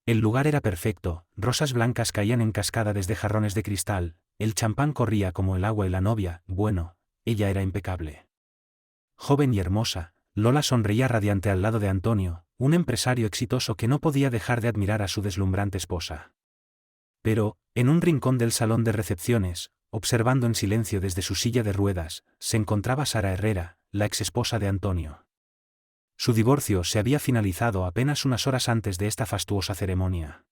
El lugar era perfecto, rosas blancas caían en cascada desde jarrones de cristal, el champán corría como el agua y la novia, bueno, ella era impecable. Joven y hermosa, Lola sonreía radiante al lado de Antonio, un empresario exitoso que no podía dejar de admirar a su deslumbrante esposa. Pero, en un rincón del salón de recepciones, observando en silencio desde su silla de ruedas, se encontraba Sara Herrera, la exesposa de Antonio. Su divorcio se había finalizado apenas unas horas antes de esta fastuosa ceremonia.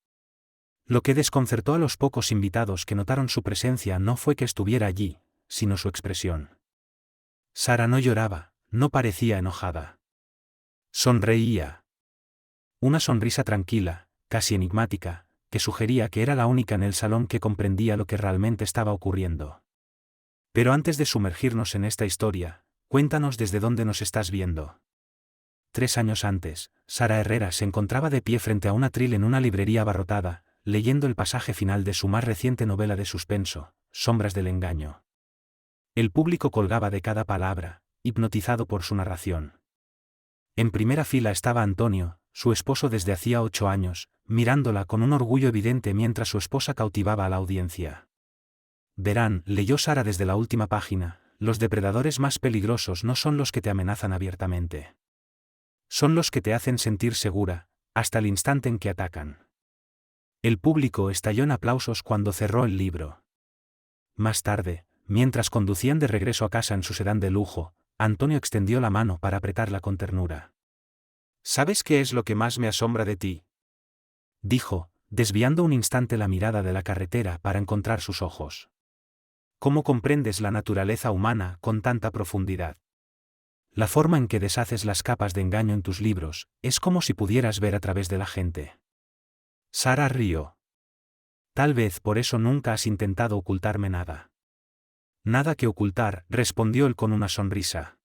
Lo que desconcertó a los pocos invitados que notaron su presencia no fue que estuviera allí, sino su expresión. Sara no lloraba, no parecía enojada. Sonreía. Una sonrisa tranquila, casi enigmática, que sugería que era la única en el salón que comprendía lo que realmente estaba ocurriendo. Pero antes de sumergirnos en esta historia, cuéntanos desde dónde nos estás viendo. 3 años antes, Sara Herrera se encontraba de pie frente a un atril en una librería abarrotada, leyendo el pasaje final de su más reciente novela de suspenso, Sombras del engaño. El público colgaba de cada palabra, hipnotizado por su narración. En primera fila estaba Antonio, su esposo desde hacía 8 años, mirándola con un orgullo evidente mientras su esposa cautivaba a la audiencia. Verán, leyó Sara desde la última página, los depredadores más peligrosos no son los que te amenazan abiertamente. Son los que te hacen sentir segura, hasta el instante en que atacan. El público estalló en aplausos cuando cerró el libro. Más tarde, mientras conducían de regreso a casa en su sedán de lujo, Antonio extendió la mano para apretarla con ternura. ¿Sabes qué es lo que más me asombra de ti?, dijo, desviando un instante la mirada de la carretera para encontrar sus ojos. ¿Cómo comprendes la naturaleza humana con tanta profundidad? La forma en que deshaces las capas de engaño en tus libros, es como si pudieras ver a través de la gente. Sara rió. Tal vez por eso nunca has intentado ocultarme nada. Nada que ocultar, respondió él con una sonrisa.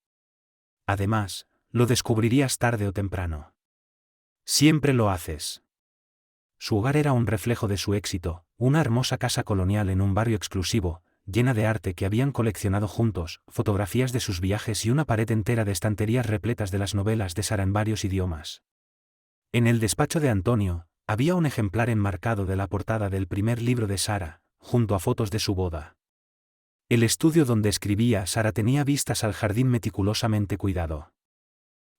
Además, lo descubrirías tarde o temprano. Siempre lo haces. Su hogar era un reflejo de su éxito, una hermosa casa colonial en un barrio exclusivo, llena de arte que habían coleccionado juntos, fotografías de sus viajes y una pared entera de estanterías repletas de las novelas de Sara en varios idiomas. En el despacho de Antonio, había un ejemplar enmarcado de la portada del primer libro de Sara, junto a fotos de su boda. El estudio donde escribía Sara tenía vistas al jardín meticulosamente cuidado.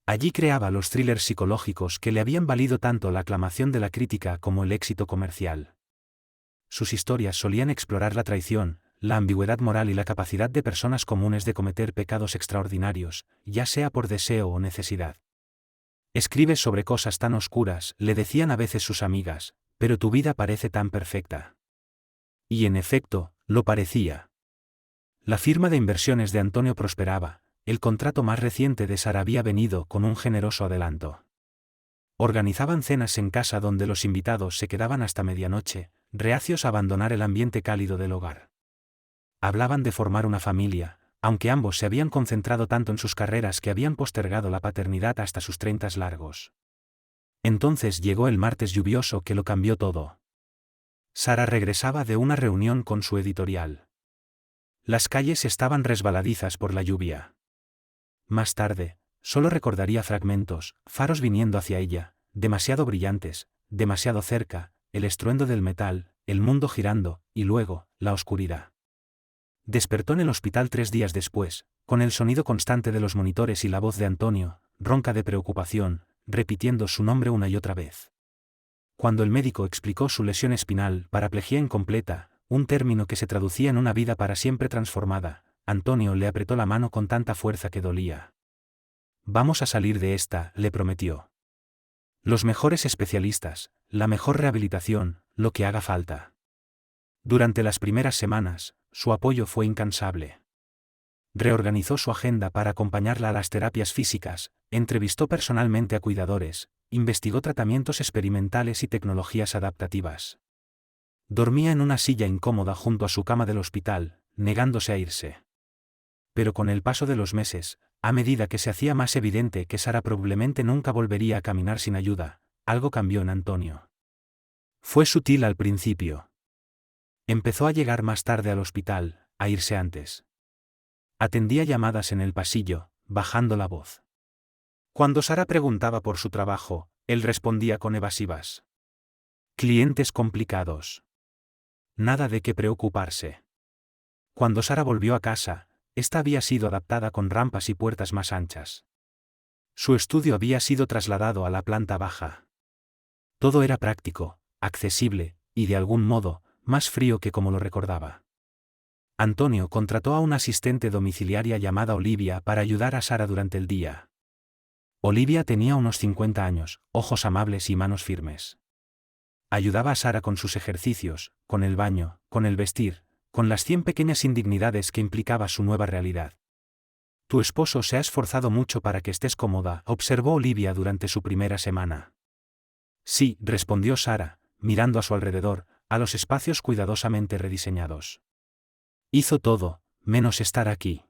Allí creaba los thrillers psicológicos que le habían valido tanto la aclamación de la crítica como el éxito comercial. Sus historias solían explorar la traición, la ambigüedad moral y la capacidad de personas comunes de cometer pecados extraordinarios, ya sea por deseo o necesidad. Escribes sobre cosas tan oscuras, le decían a veces sus amigas, pero tu vida parece tan perfecta. Y en efecto, lo parecía. La firma de inversiones de Antonio prosperaba, el contrato más reciente de Sara había venido con un generoso adelanto. Organizaban cenas en casa donde los invitados se quedaban hasta medianoche, reacios a abandonar el ambiente cálido del hogar. Hablaban de formar una familia, aunque ambos se habían concentrado tanto en sus carreras que habían postergado la paternidad hasta sus 30 largos. Entonces llegó el martes lluvioso que lo cambió todo. Sara regresaba de una reunión con su editorial. Las calles estaban resbaladizas por la lluvia. Más tarde, solo recordaría fragmentos, faros viniendo hacia ella, demasiado brillantes, demasiado cerca, el estruendo del metal, el mundo girando, y luego, la oscuridad. Despertó en el hospital 3 días después, con el sonido constante de los monitores y la voz de Antonio, ronca de preocupación, repitiendo su nombre una y otra vez. Cuando el médico explicó su lesión espinal, paraplegia incompleta, un término que se traducía en una vida para siempre transformada, Antonio le apretó la mano con tanta fuerza que dolía. Vamos a salir de esta, le prometió. Los mejores especialistas, la mejor rehabilitación, lo que haga falta. Durante las primeras semanas, su apoyo fue incansable. Reorganizó su agenda para acompañarla a las terapias físicas, entrevistó personalmente a cuidadores, investigó tratamientos experimentales y tecnologías adaptativas. Dormía en una silla incómoda junto a su cama del hospital, negándose a irse. Pero con el paso de los meses, a medida que se hacía más evidente que Sara probablemente nunca volvería a caminar sin ayuda, algo cambió en Antonio. Fue sutil al principio. Empezó a llegar más tarde al hospital, a irse antes. Atendía llamadas en el pasillo, bajando la voz. Cuando Sara preguntaba por su trabajo, él respondía con evasivas. Clientes complicados. Nada de qué preocuparse. Cuando Sara volvió a casa, esta había sido adaptada con rampas y puertas más anchas. Su estudio había sido trasladado a la planta baja. Todo era práctico, accesible, y de algún modo, más frío que como lo recordaba. Antonio contrató a una asistente domiciliaria llamada Olivia para ayudar a Sara durante el día. Olivia tenía unos 50 años, ojos amables y manos firmes. Ayudaba a Sara con sus ejercicios, con el baño, con el vestir, con las 100 pequeñas indignidades que implicaba su nueva realidad. Tu esposo se ha esforzado mucho para que estés cómoda, observó Olivia durante su primera semana. Sí, respondió Sara, mirando a su alrededor, a los espacios cuidadosamente rediseñados. Hizo todo, menos estar aquí.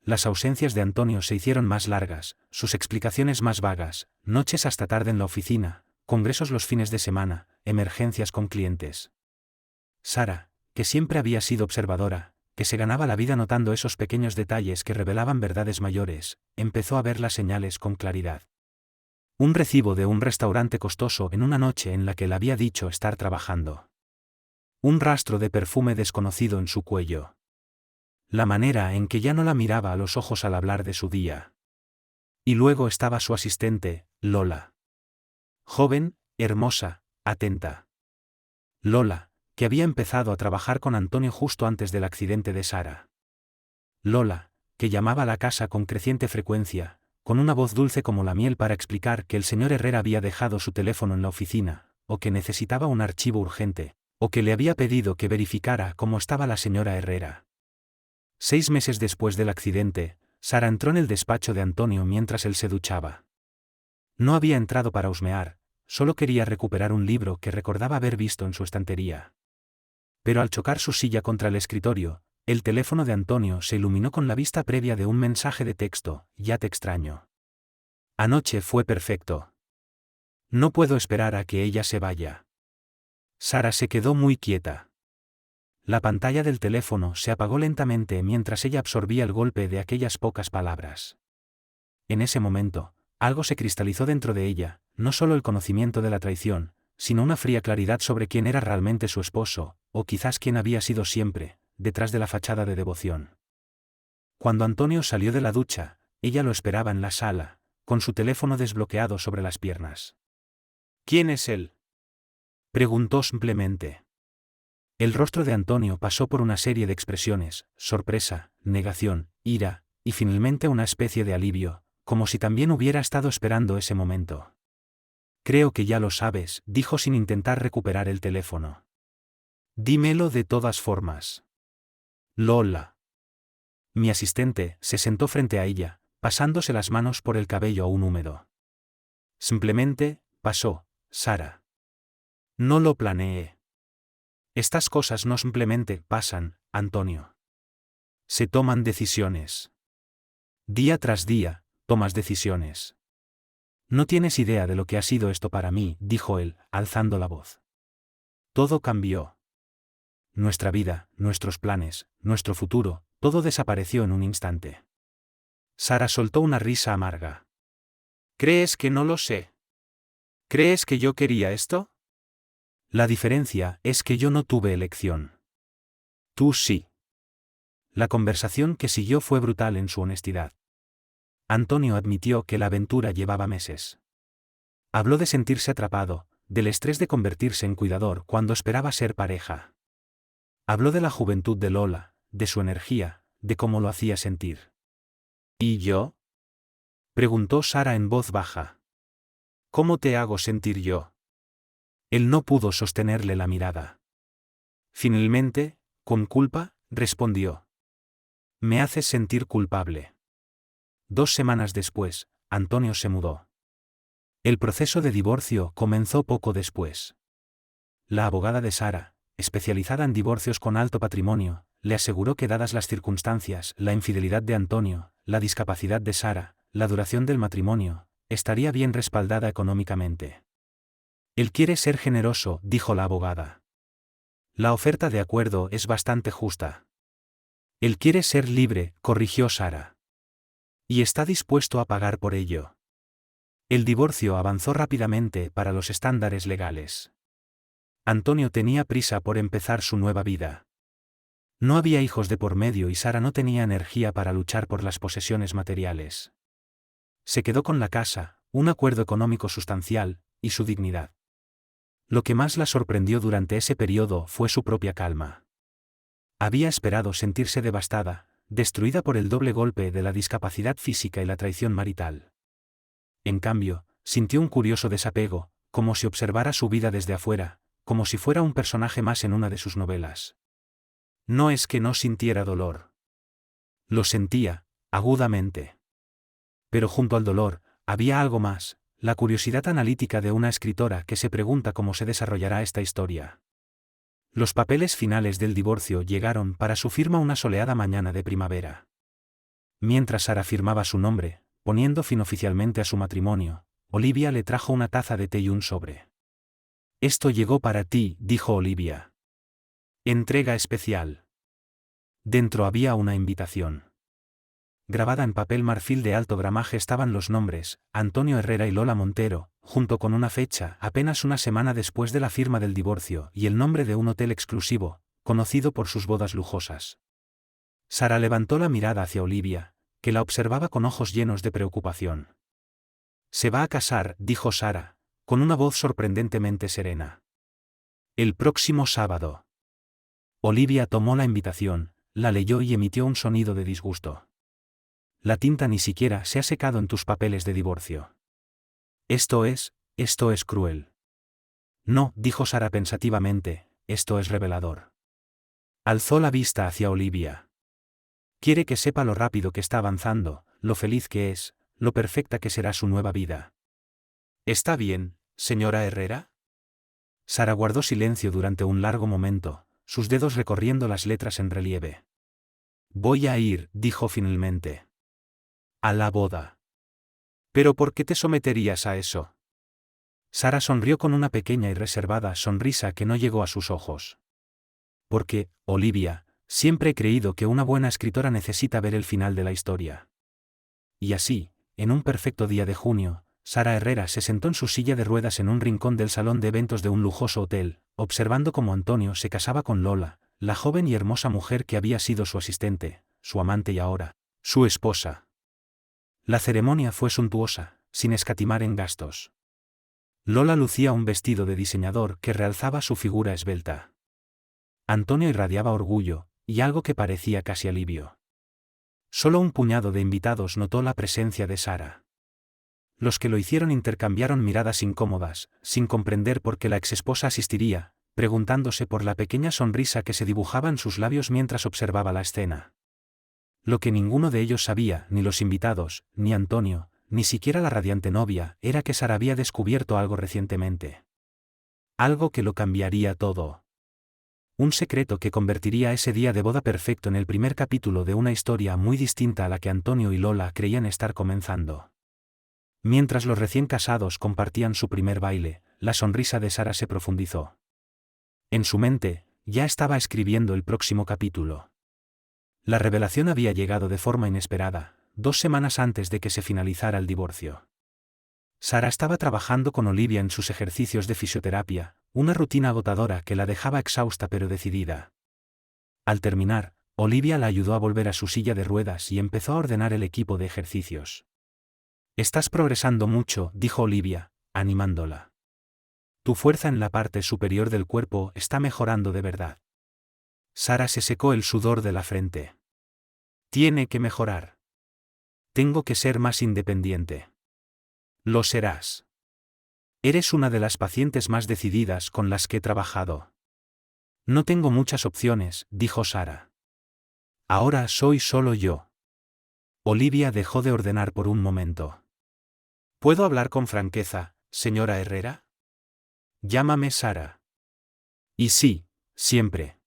Las ausencias de Antonio se hicieron más largas, sus explicaciones más vagas, noches hasta tarde en la oficina, congresos los fines de semana, emergencias con clientes. Sara, que siempre había sido observadora, que se ganaba la vida notando esos pequeños detalles que revelaban verdades mayores, empezó a ver las señales con claridad. Un recibo de un restaurante costoso en una noche en la que le había dicho estar trabajando. Un rastro de perfume desconocido en su cuello. La manera en que ya no la miraba a los ojos al hablar de su día. Y luego estaba su asistente, Lola. Joven, hermosa, atenta. Lola, que había empezado a trabajar con Antonio justo antes del accidente de Sara. Lola, que llamaba a la casa con creciente frecuencia, con una voz dulce como la miel para explicar que el señor Herrera había dejado su teléfono en la oficina, o que necesitaba un archivo urgente, o que le había pedido que verificara cómo estaba la señora Herrera. 6 meses después del accidente, Sara entró en el despacho de Antonio mientras él se duchaba. No había entrado para husmear, solo quería recuperar un libro que recordaba haber visto en su estantería. Pero al chocar su silla contra el escritorio, el teléfono de Antonio se iluminó con la vista previa de un mensaje de texto: ya te extraño. Anoche fue perfecto. No puedo esperar a que ella se vaya. Sara se quedó muy quieta. La pantalla del teléfono se apagó lentamente mientras ella absorbía el golpe de aquellas pocas palabras. En ese momento, algo se cristalizó dentro de ella, no solo el conocimiento de la traición, sino una fría claridad sobre quién era realmente su esposo, o quizás quién había sido siempre, detrás de la fachada de devoción. Cuando Antonio salió de la ducha, ella lo esperaba en la sala, con su teléfono desbloqueado sobre las piernas. ¿Quién es él?, preguntó simplemente. El rostro de Antonio pasó por una serie de expresiones: sorpresa, negación, ira, y finalmente una especie de alivio, como si también hubiera estado esperando ese momento. Creo que ya lo sabes, dijo sin intentar recuperar el teléfono. Dímelo de todas formas. Lola. Mi asistente se sentó frente a ella, pasándose las manos por el cabello aún húmedo. Simplemente, pasó, Sara. No lo planeé. Estas cosas no simplemente pasan, Antonio. Se toman decisiones. Día tras día, tomas decisiones. No tienes idea de lo que ha sido esto para mí, dijo él, alzando la voz. Todo cambió. Nuestra vida, nuestros planes, nuestro futuro, todo desapareció en un instante. Sara soltó una risa amarga. ¿Crees que no lo sé? ¿Crees que yo quería esto? La diferencia es que yo no tuve elección. Tú sí. La conversación que siguió fue brutal en su honestidad. Antonio admitió que la aventura llevaba meses. Habló de sentirse atrapado, del estrés de convertirse en cuidador cuando esperaba ser pareja. Habló de la juventud de Lola, de su energía, de cómo lo hacía sentir. ¿Y yo?, preguntó Sara en voz baja. ¿Cómo te hago sentir yo? Él no pudo sostenerle la mirada. Finalmente, con culpa, respondió. Me haces sentir culpable. 2 semanas después, Antonio se mudó. El proceso de divorcio comenzó poco después. La abogada de Sara, especializada en divorcios con alto patrimonio, le aseguró que dadas las circunstancias, la infidelidad de Antonio, la discapacidad de Sara, la duración del matrimonio, estaría bien respaldada económicamente. Él quiere ser generoso, dijo la abogada. La oferta de acuerdo es bastante justa. Él quiere ser libre, corrigió Sara. Y está dispuesto a pagar por ello. El divorcio avanzó rápidamente para los estándares legales. Antonio tenía prisa por empezar su nueva vida. No había hijos de por medio y Sara no tenía energía para luchar por las posesiones materiales. Se quedó con la casa, un acuerdo económico sustancial, y su dignidad. Lo que más la sorprendió durante ese periodo fue su propia calma. Había esperado sentirse devastada, destruida por el doble golpe de la discapacidad física y la traición marital. En cambio, sintió un curioso desapego, como si observara su vida desde afuera, como si fuera un personaje más en una de sus novelas. No es que no sintiera dolor. Lo sentía, agudamente. Pero junto al dolor, había algo más, la curiosidad analítica de una escritora que se pregunta cómo se desarrollará esta historia. Los papeles finales del divorcio llegaron para su firma una soleada mañana de primavera. Mientras Sara firmaba su nombre, poniendo fin oficialmente a su matrimonio, Olivia le trajo una taza de té y un sobre. «Esto llegó para ti», dijo Olivia. «Entrega especial». Dentro había una invitación. Grabada en papel marfil de alto gramaje estaban los nombres, Antonio Herrera y Lola Montero, junto con una fecha, apenas una semana después de la firma del divorcio, y el nombre de un hotel exclusivo, conocido por sus bodas lujosas. Sara levantó la mirada hacia Olivia, que la observaba con ojos llenos de preocupación. «Se va a casar», dijo Sara, con una voz sorprendentemente serena. «El próximo sábado». Olivia tomó la invitación, la leyó y emitió un sonido de disgusto. «La tinta ni siquiera se ha secado en tus papeles de divorcio. Esto es cruel». «No», dijo Sara pensativamente, «esto es revelador». Alzó la vista hacia Olivia. «Quiere que sepa lo rápido que está avanzando, lo feliz que es, lo perfecta que será su nueva vida». «¿Está bien, señora Herrera?» Sara guardó silencio durante un largo momento, sus dedos recorriendo las letras en relieve. «Voy a ir», dijo finalmente. «A la boda». «¿Pero por qué te someterías a eso?» Sara sonrió con una pequeña y reservada sonrisa que no llegó a sus ojos. «Porque, Olivia, siempre he creído que una buena escritora necesita ver el final de la historia». Y así, en un perfecto día de junio, Sara Herrera se sentó en su silla de ruedas en un rincón del salón de eventos de un lujoso hotel, observando cómo Antonio se casaba con Lola, la joven y hermosa mujer que había sido su asistente, su amante y ahora, su esposa. La ceremonia fue suntuosa, sin escatimar en gastos. Lola lucía un vestido de diseñador que realzaba su figura esbelta. Antonio irradiaba orgullo, y algo que parecía casi alivio. Solo un puñado de invitados notó la presencia de Sara. Los que lo hicieron intercambiaron miradas incómodas, sin comprender por qué la exesposa asistiría, preguntándose por la pequeña sonrisa que se dibujaba en sus labios mientras observaba la escena. Lo que ninguno de ellos sabía, ni los invitados, ni Antonio, ni siquiera la radiante novia, era que Sara había descubierto algo recientemente. Algo que lo cambiaría todo. Un secreto que convertiría ese día de boda perfecto en el primer capítulo de una historia muy distinta a la que Antonio y Lola creían estar comenzando. Mientras los recién casados compartían su primer baile, la sonrisa de Sara se profundizó. En su mente, ya estaba escribiendo el próximo capítulo. La revelación había llegado de forma inesperada, 2 semanas antes de que se finalizara el divorcio. Sara estaba trabajando con Olivia en sus ejercicios de fisioterapia, una rutina agotadora que la dejaba exhausta pero decidida. Al terminar, Olivia la ayudó a volver a su silla de ruedas y empezó a ordenar el equipo de ejercicios. «Estás progresando mucho», dijo Olivia, animándola. «Tu fuerza en la parte superior del cuerpo está mejorando de verdad». Sara se secó el sudor de la frente. «Tiene que mejorar. Tengo que ser más independiente». «Lo serás. Eres una de las pacientes más decididas con las que he trabajado». «No tengo muchas opciones», dijo Sara. «Ahora soy solo yo». Olivia dejó de ordenar por un momento. «¿Puedo hablar con franqueza, señora Herrera?» «Llámame Sara». «Y sí, siempre.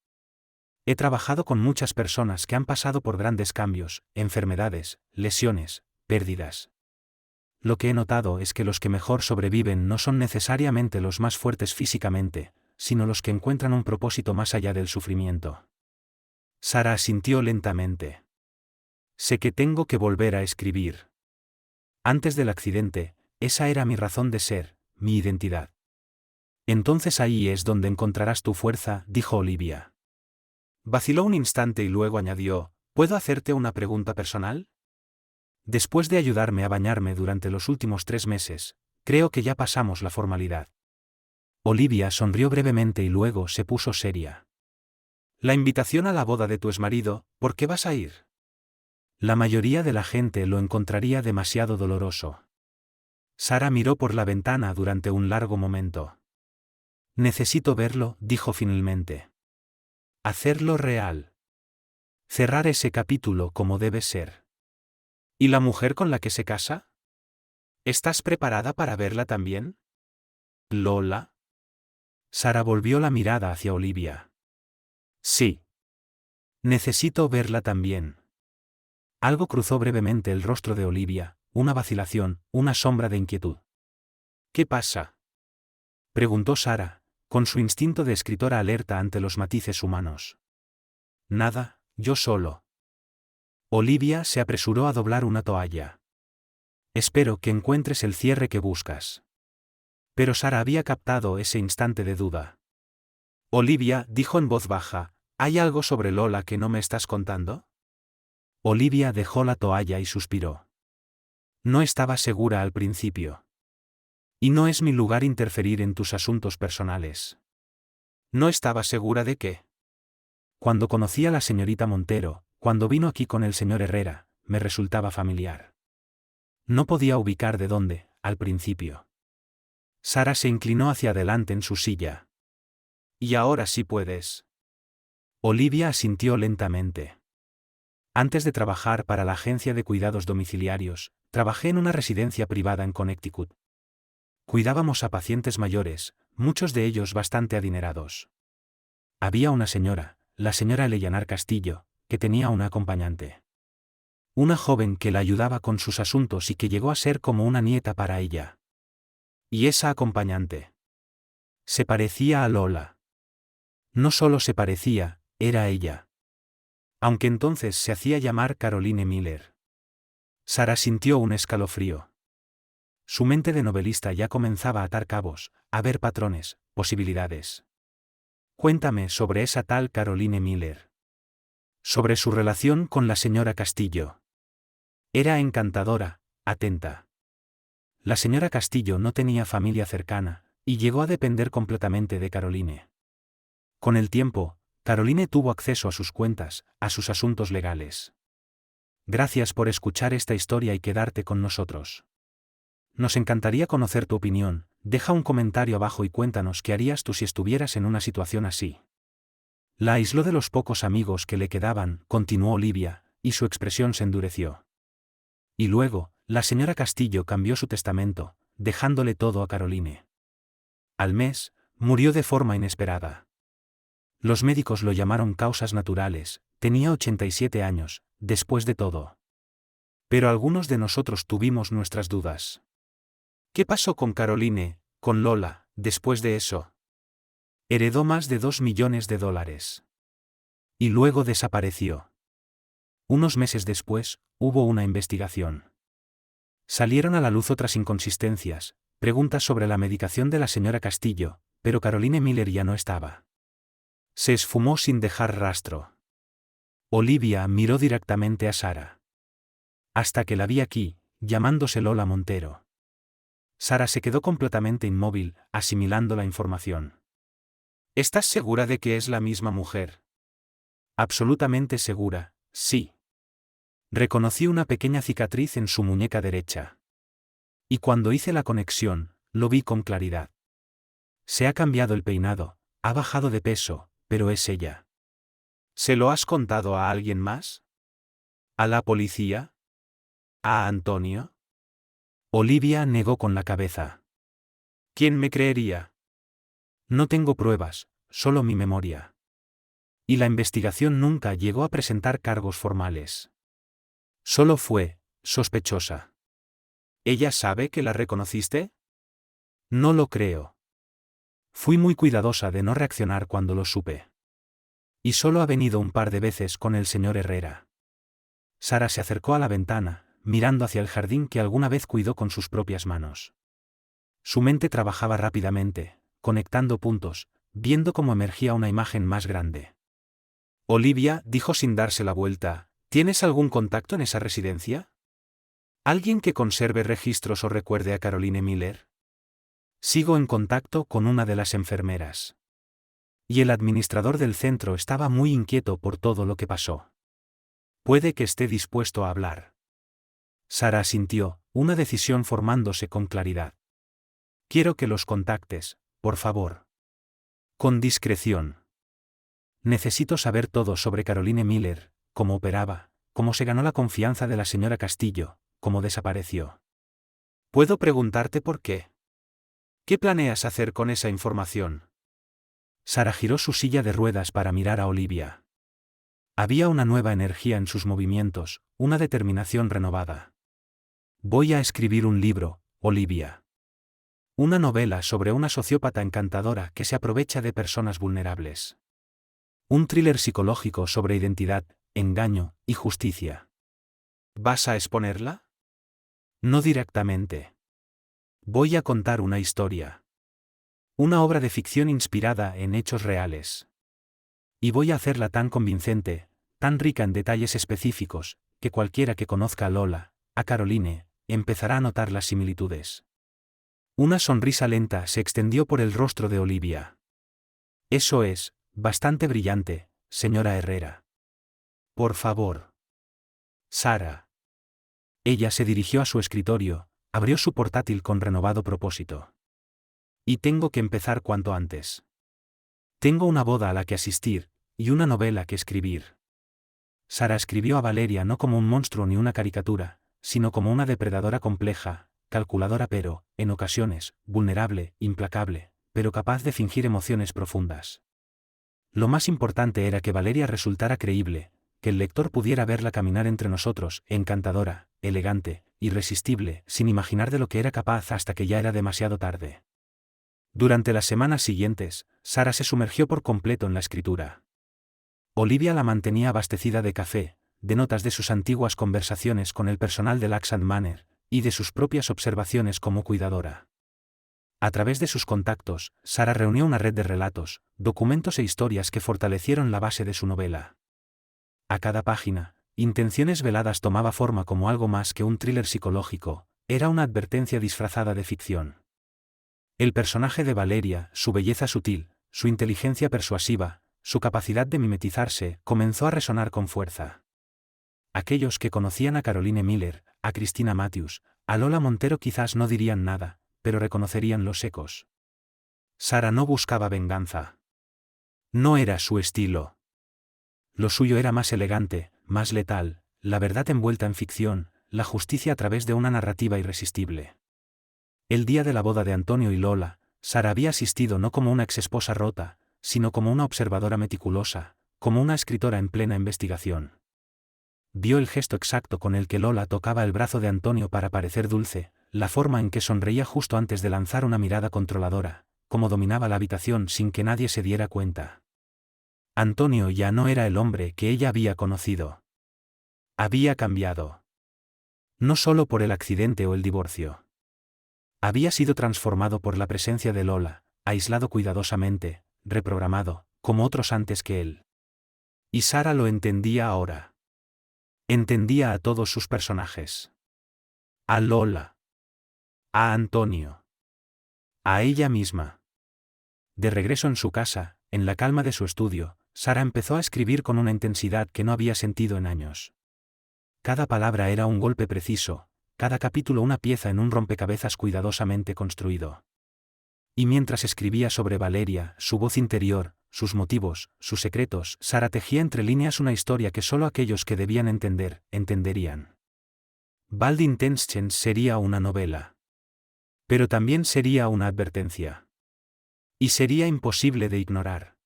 He trabajado con muchas personas que han pasado por grandes cambios, enfermedades, lesiones, pérdidas. Lo que he notado es que los que mejor sobreviven no son necesariamente los más fuertes físicamente, sino los que encuentran un propósito más allá del sufrimiento». Sara asintió lentamente. «Sé que tengo que volver a escribir. Antes del accidente, esa era mi razón de ser, mi identidad. Entonces ahí es donde encontrarás tu fuerza, dijo Olivia. Vaciló un instante y luego añadió, ¿puedo hacerte una pregunta personal? Después de ayudarme a bañarme durante los últimos 3 meses, creo que ya pasamos la formalidad. Olivia sonrió brevemente y luego se puso seria. La invitación a la boda de tu exmarido, ¿por qué vas a ir? La mayoría de la gente lo encontraría demasiado doloroso. Sara miró por la ventana durante un largo momento. Necesito verlo, dijo finalmente. Hacerlo real. Cerrar ese capítulo como debe ser. ¿Y la mujer con la que se casa? ¿Estás preparada para verla también? ¿Lola? Sara volvió la mirada hacia Olivia. Sí. Necesito verla también. Algo cruzó brevemente el rostro de Olivia, una vacilación, una sombra de inquietud. ¿Qué pasa? Preguntó Sara, con su instinto de escritora alerta ante los matices humanos. Nada, yo solo. Olivia se apresuró a doblar una toalla. Espero que encuentres el cierre que buscas. Pero Sara había captado ese instante de duda. Olivia dijo en voz baja, ¿hay algo sobre Lola que no me estás contando? Olivia dejó la toalla y suspiró. No estaba segura al principio. Y no es mi lugar interferir en tus asuntos personales. ¿No estaba segura de qué? Cuando conocí a la señorita Montero, cuando vino aquí con el señor Herrera, me resultaba familiar. No podía ubicar de dónde, al principio. Sara se inclinó hacia adelante en su silla. ¿Y ahora sí puedes? Olivia asintió lentamente. Antes de trabajar para la agencia de cuidados domiciliarios, trabajé en una residencia privada en Connecticut. Cuidábamos a pacientes mayores, muchos de ellos bastante adinerados. Había una señora, la señora Eleanor Castillo, que tenía una acompañante. Una joven que la ayudaba con sus asuntos y que llegó a ser como una nieta para ella. Y esa acompañante se parecía a Lola. No solo se parecía, era ella. Aunque entonces se hacía llamar Caroline Miller. Sara sintió un escalofrío. Su mente de novelista ya comenzaba a atar cabos, a ver patrones, posibilidades. Cuéntame sobre esa tal Caroline Miller. Sobre su relación con la señora Castillo. Era encantadora, atenta. La señora Castillo no tenía familia cercana, y llegó a depender completamente de Caroline. Con el tiempo, Caroline tuvo acceso a sus cuentas, a sus asuntos legales. Gracias por escuchar esta historia y quedarte con nosotros. Nos encantaría conocer tu opinión, deja un comentario abajo y cuéntanos qué harías tú si estuvieras en una situación así. La aisló de los pocos amigos que le quedaban, continuó Olivia, y su expresión se endureció. Y luego, la señora Castillo cambió su testamento, dejándole todo a Caroline. Al mes, murió de forma inesperada. Los médicos lo llamaron causas naturales, tenía 87 años, después de todo. Pero algunos de nosotros tuvimos nuestras dudas. ¿Qué pasó con Caroline, con Lola, después de eso? Heredó más de $2 millones. Y luego desapareció. Unos meses después, hubo una investigación. Salieron a la luz otras inconsistencias, preguntas sobre la medicación de la señora Castillo, pero Caroline Miller ya no estaba. Se esfumó sin dejar rastro. Olivia miró directamente a Sara. Hasta que la vi aquí, llamándose Lola Montero. Sara se quedó completamente inmóvil, asimilando la información. ¿Estás segura de que es la misma mujer? Absolutamente segura, sí. Reconocí una pequeña cicatriz en su muñeca derecha. Y cuando hice la conexión, lo vi con claridad. Se ha cambiado el peinado, ha bajado de peso, pero es ella. ¿Se lo has contado a alguien más? ¿A la policía? ¿A Antonio? Olivia negó con la cabeza. ¿Quién me creería? No tengo pruebas, solo mi memoria. Y la investigación nunca llegó a presentar cargos formales. Solo fue sospechosa. ¿Ella sabe que la reconociste? No lo creo. Fui muy cuidadosa de no reaccionar cuando lo supe. Y solo ha venido un par de veces con el señor Herrera. Sara se acercó a la ventana, mirando hacia el jardín que alguna vez cuidó con sus propias manos. Su mente trabajaba rápidamente, conectando puntos, viendo cómo emergía una imagen más grande. Olivia, dijo sin darse la vuelta, ¿tienes algún contacto en esa residencia? ¿Alguien que conserve registros o recuerde a Caroline Miller? Sigo en contacto con una de las enfermeras. Y el administrador del centro estaba muy inquieto por todo lo que pasó. Puede que esté dispuesto a hablar. Sara asintió, una decisión formándose con claridad. Quiero que los contactes, por favor. Con discreción. Necesito saber todo sobre Caroline Miller, cómo operaba, cómo se ganó la confianza de la señora Castillo, cómo desapareció. ¿Puedo preguntarte por qué? ¿Qué planeas hacer con esa información? Sara giró su silla de ruedas para mirar a Olivia. Había una nueva energía en sus movimientos, una determinación renovada. Voy a escribir un libro, Olivia. Una novela sobre una sociópata encantadora que se aprovecha de personas vulnerables. Un thriller psicológico sobre identidad, engaño y justicia. ¿Vas a exponerla? No directamente. Voy a contar una historia. Una obra de ficción inspirada en hechos reales. Y voy a hacerla tan convincente, tan rica en detalles específicos, que cualquiera que conozca a Lola, a Caroline, empezará a notar las similitudes. Una sonrisa lenta se extendió por el rostro de Olivia. Eso es, bastante brillante, señora Herrera. Por favor. Sara. Ella se dirigió a su escritorio, abrió su portátil con renovado propósito. Y tengo que empezar cuanto antes. Tengo una boda a la que asistir, y una novela que escribir. Sara escribió a Valeria no como un monstruo ni una caricatura, sino como una depredadora compleja, calculadora pero, en ocasiones, vulnerable, implacable, pero capaz de fingir emociones profundas. Lo más importante era que Valeria resultara creíble, que el lector pudiera verla caminar entre nosotros, encantadora, elegante, irresistible, sin imaginar de lo que era capaz hasta que ya era demasiado tarde. Durante las semanas siguientes, Sara se sumergió por completo en la escritura. Olivia la mantenía abastecida de café, de notas de sus antiguas conversaciones con el personal del Accent Manor, y de sus propias observaciones como cuidadora. A través de sus contactos, Sara reunió una red de relatos, documentos e historias que fortalecieron la base de su novela. A cada página, Intenciones Veladas tomaba forma como algo más que un thriller psicológico, era una advertencia disfrazada de ficción. El personaje de Valeria, su belleza sutil, su inteligencia persuasiva, su capacidad de mimetizarse, comenzó a resonar con fuerza. Aquellos que conocían a Caroline Miller, a Christina Matthews, a Lola Montero quizás no dirían nada, pero reconocerían los ecos. Sara no buscaba venganza. No era su estilo. Lo suyo era más elegante, más letal, la verdad envuelta en ficción, la justicia a través de una narrativa irresistible. El día de la boda de Antonio y Lola, Sara había asistido no como una exesposa rota, sino como una observadora meticulosa, como una escritora en plena investigación. Vio el gesto exacto con el que Lola tocaba el brazo de Antonio para parecer dulce, la forma en que sonreía justo antes de lanzar una mirada controladora, cómo dominaba la habitación sin que nadie se diera cuenta. Antonio ya no era el hombre que ella había conocido. Había cambiado. No solo por el accidente o el divorcio. Había sido transformado por la presencia de Lola, aislado cuidadosamente, reprogramado, como otros antes que él. Y Sara lo entendía ahora. Entendía a todos sus personajes. A Lola. A Antonio. A ella misma. De regreso en su casa, en la calma de su estudio, Sara empezó a escribir con una intensidad que no había sentido en años. Cada palabra era un golpe preciso, cada capítulo una pieza en un rompecabezas cuidadosamente construido. Y mientras escribía sobre Valeria, su voz interior, sus motivos, sus secretos, Sara tejía entre líneas una historia que solo aquellos que debían entender, entenderían. Bald Intentions sería una novela. Pero también sería una advertencia. Y sería imposible de ignorar.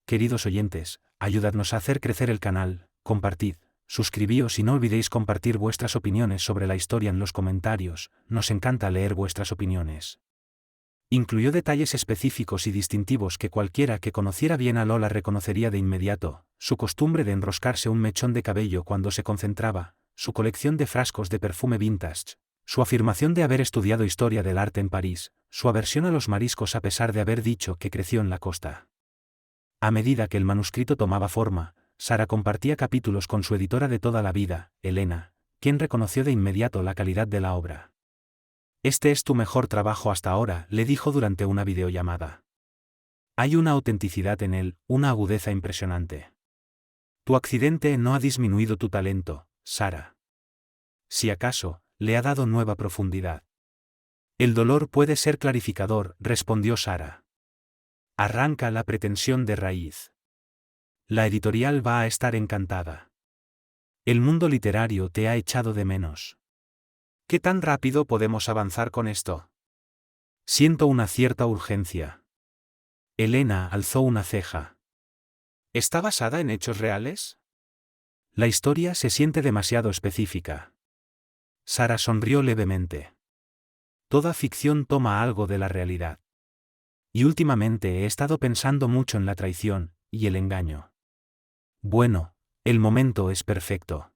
Queridos oyentes, ayudadnos a hacer crecer el canal, compartid, suscribíos y no olvidéis compartir vuestras opiniones sobre la historia en los comentarios, nos encanta leer vuestras opiniones. Incluyó detalles específicos y distintivos que cualquiera que conociera bien a Lola reconocería de inmediato, su costumbre de enroscarse un mechón de cabello cuando se concentraba, su colección de frascos de perfume vintage, su afirmación de haber estudiado historia del arte en París, su aversión a los mariscos a pesar de haber dicho que creció en la costa. A medida que el manuscrito tomaba forma, Sara compartía capítulos con su editora de toda la vida, Elena, quien reconoció de inmediato la calidad de la obra. «Este es tu mejor trabajo hasta ahora», le dijo durante una videollamada. «Hay una autenticidad en él, una agudeza impresionante. Tu accidente no ha disminuido tu talento, Sara. Si acaso, le ha dado nueva profundidad». «El dolor puede ser clarificador», respondió Sara. «Arranca la pretensión de raíz. La editorial va a estar encantada. El mundo literario te ha echado de menos». «¿Qué tan rápido podemos avanzar con esto?» «Siento una cierta urgencia». Elena alzó una ceja. ¿Está basada en hechos reales? La historia se siente demasiado específica. Sara sonrió levemente. Toda ficción toma algo de la realidad. Y últimamente he estado pensando mucho en la traición y el engaño. Bueno, el momento es perfecto.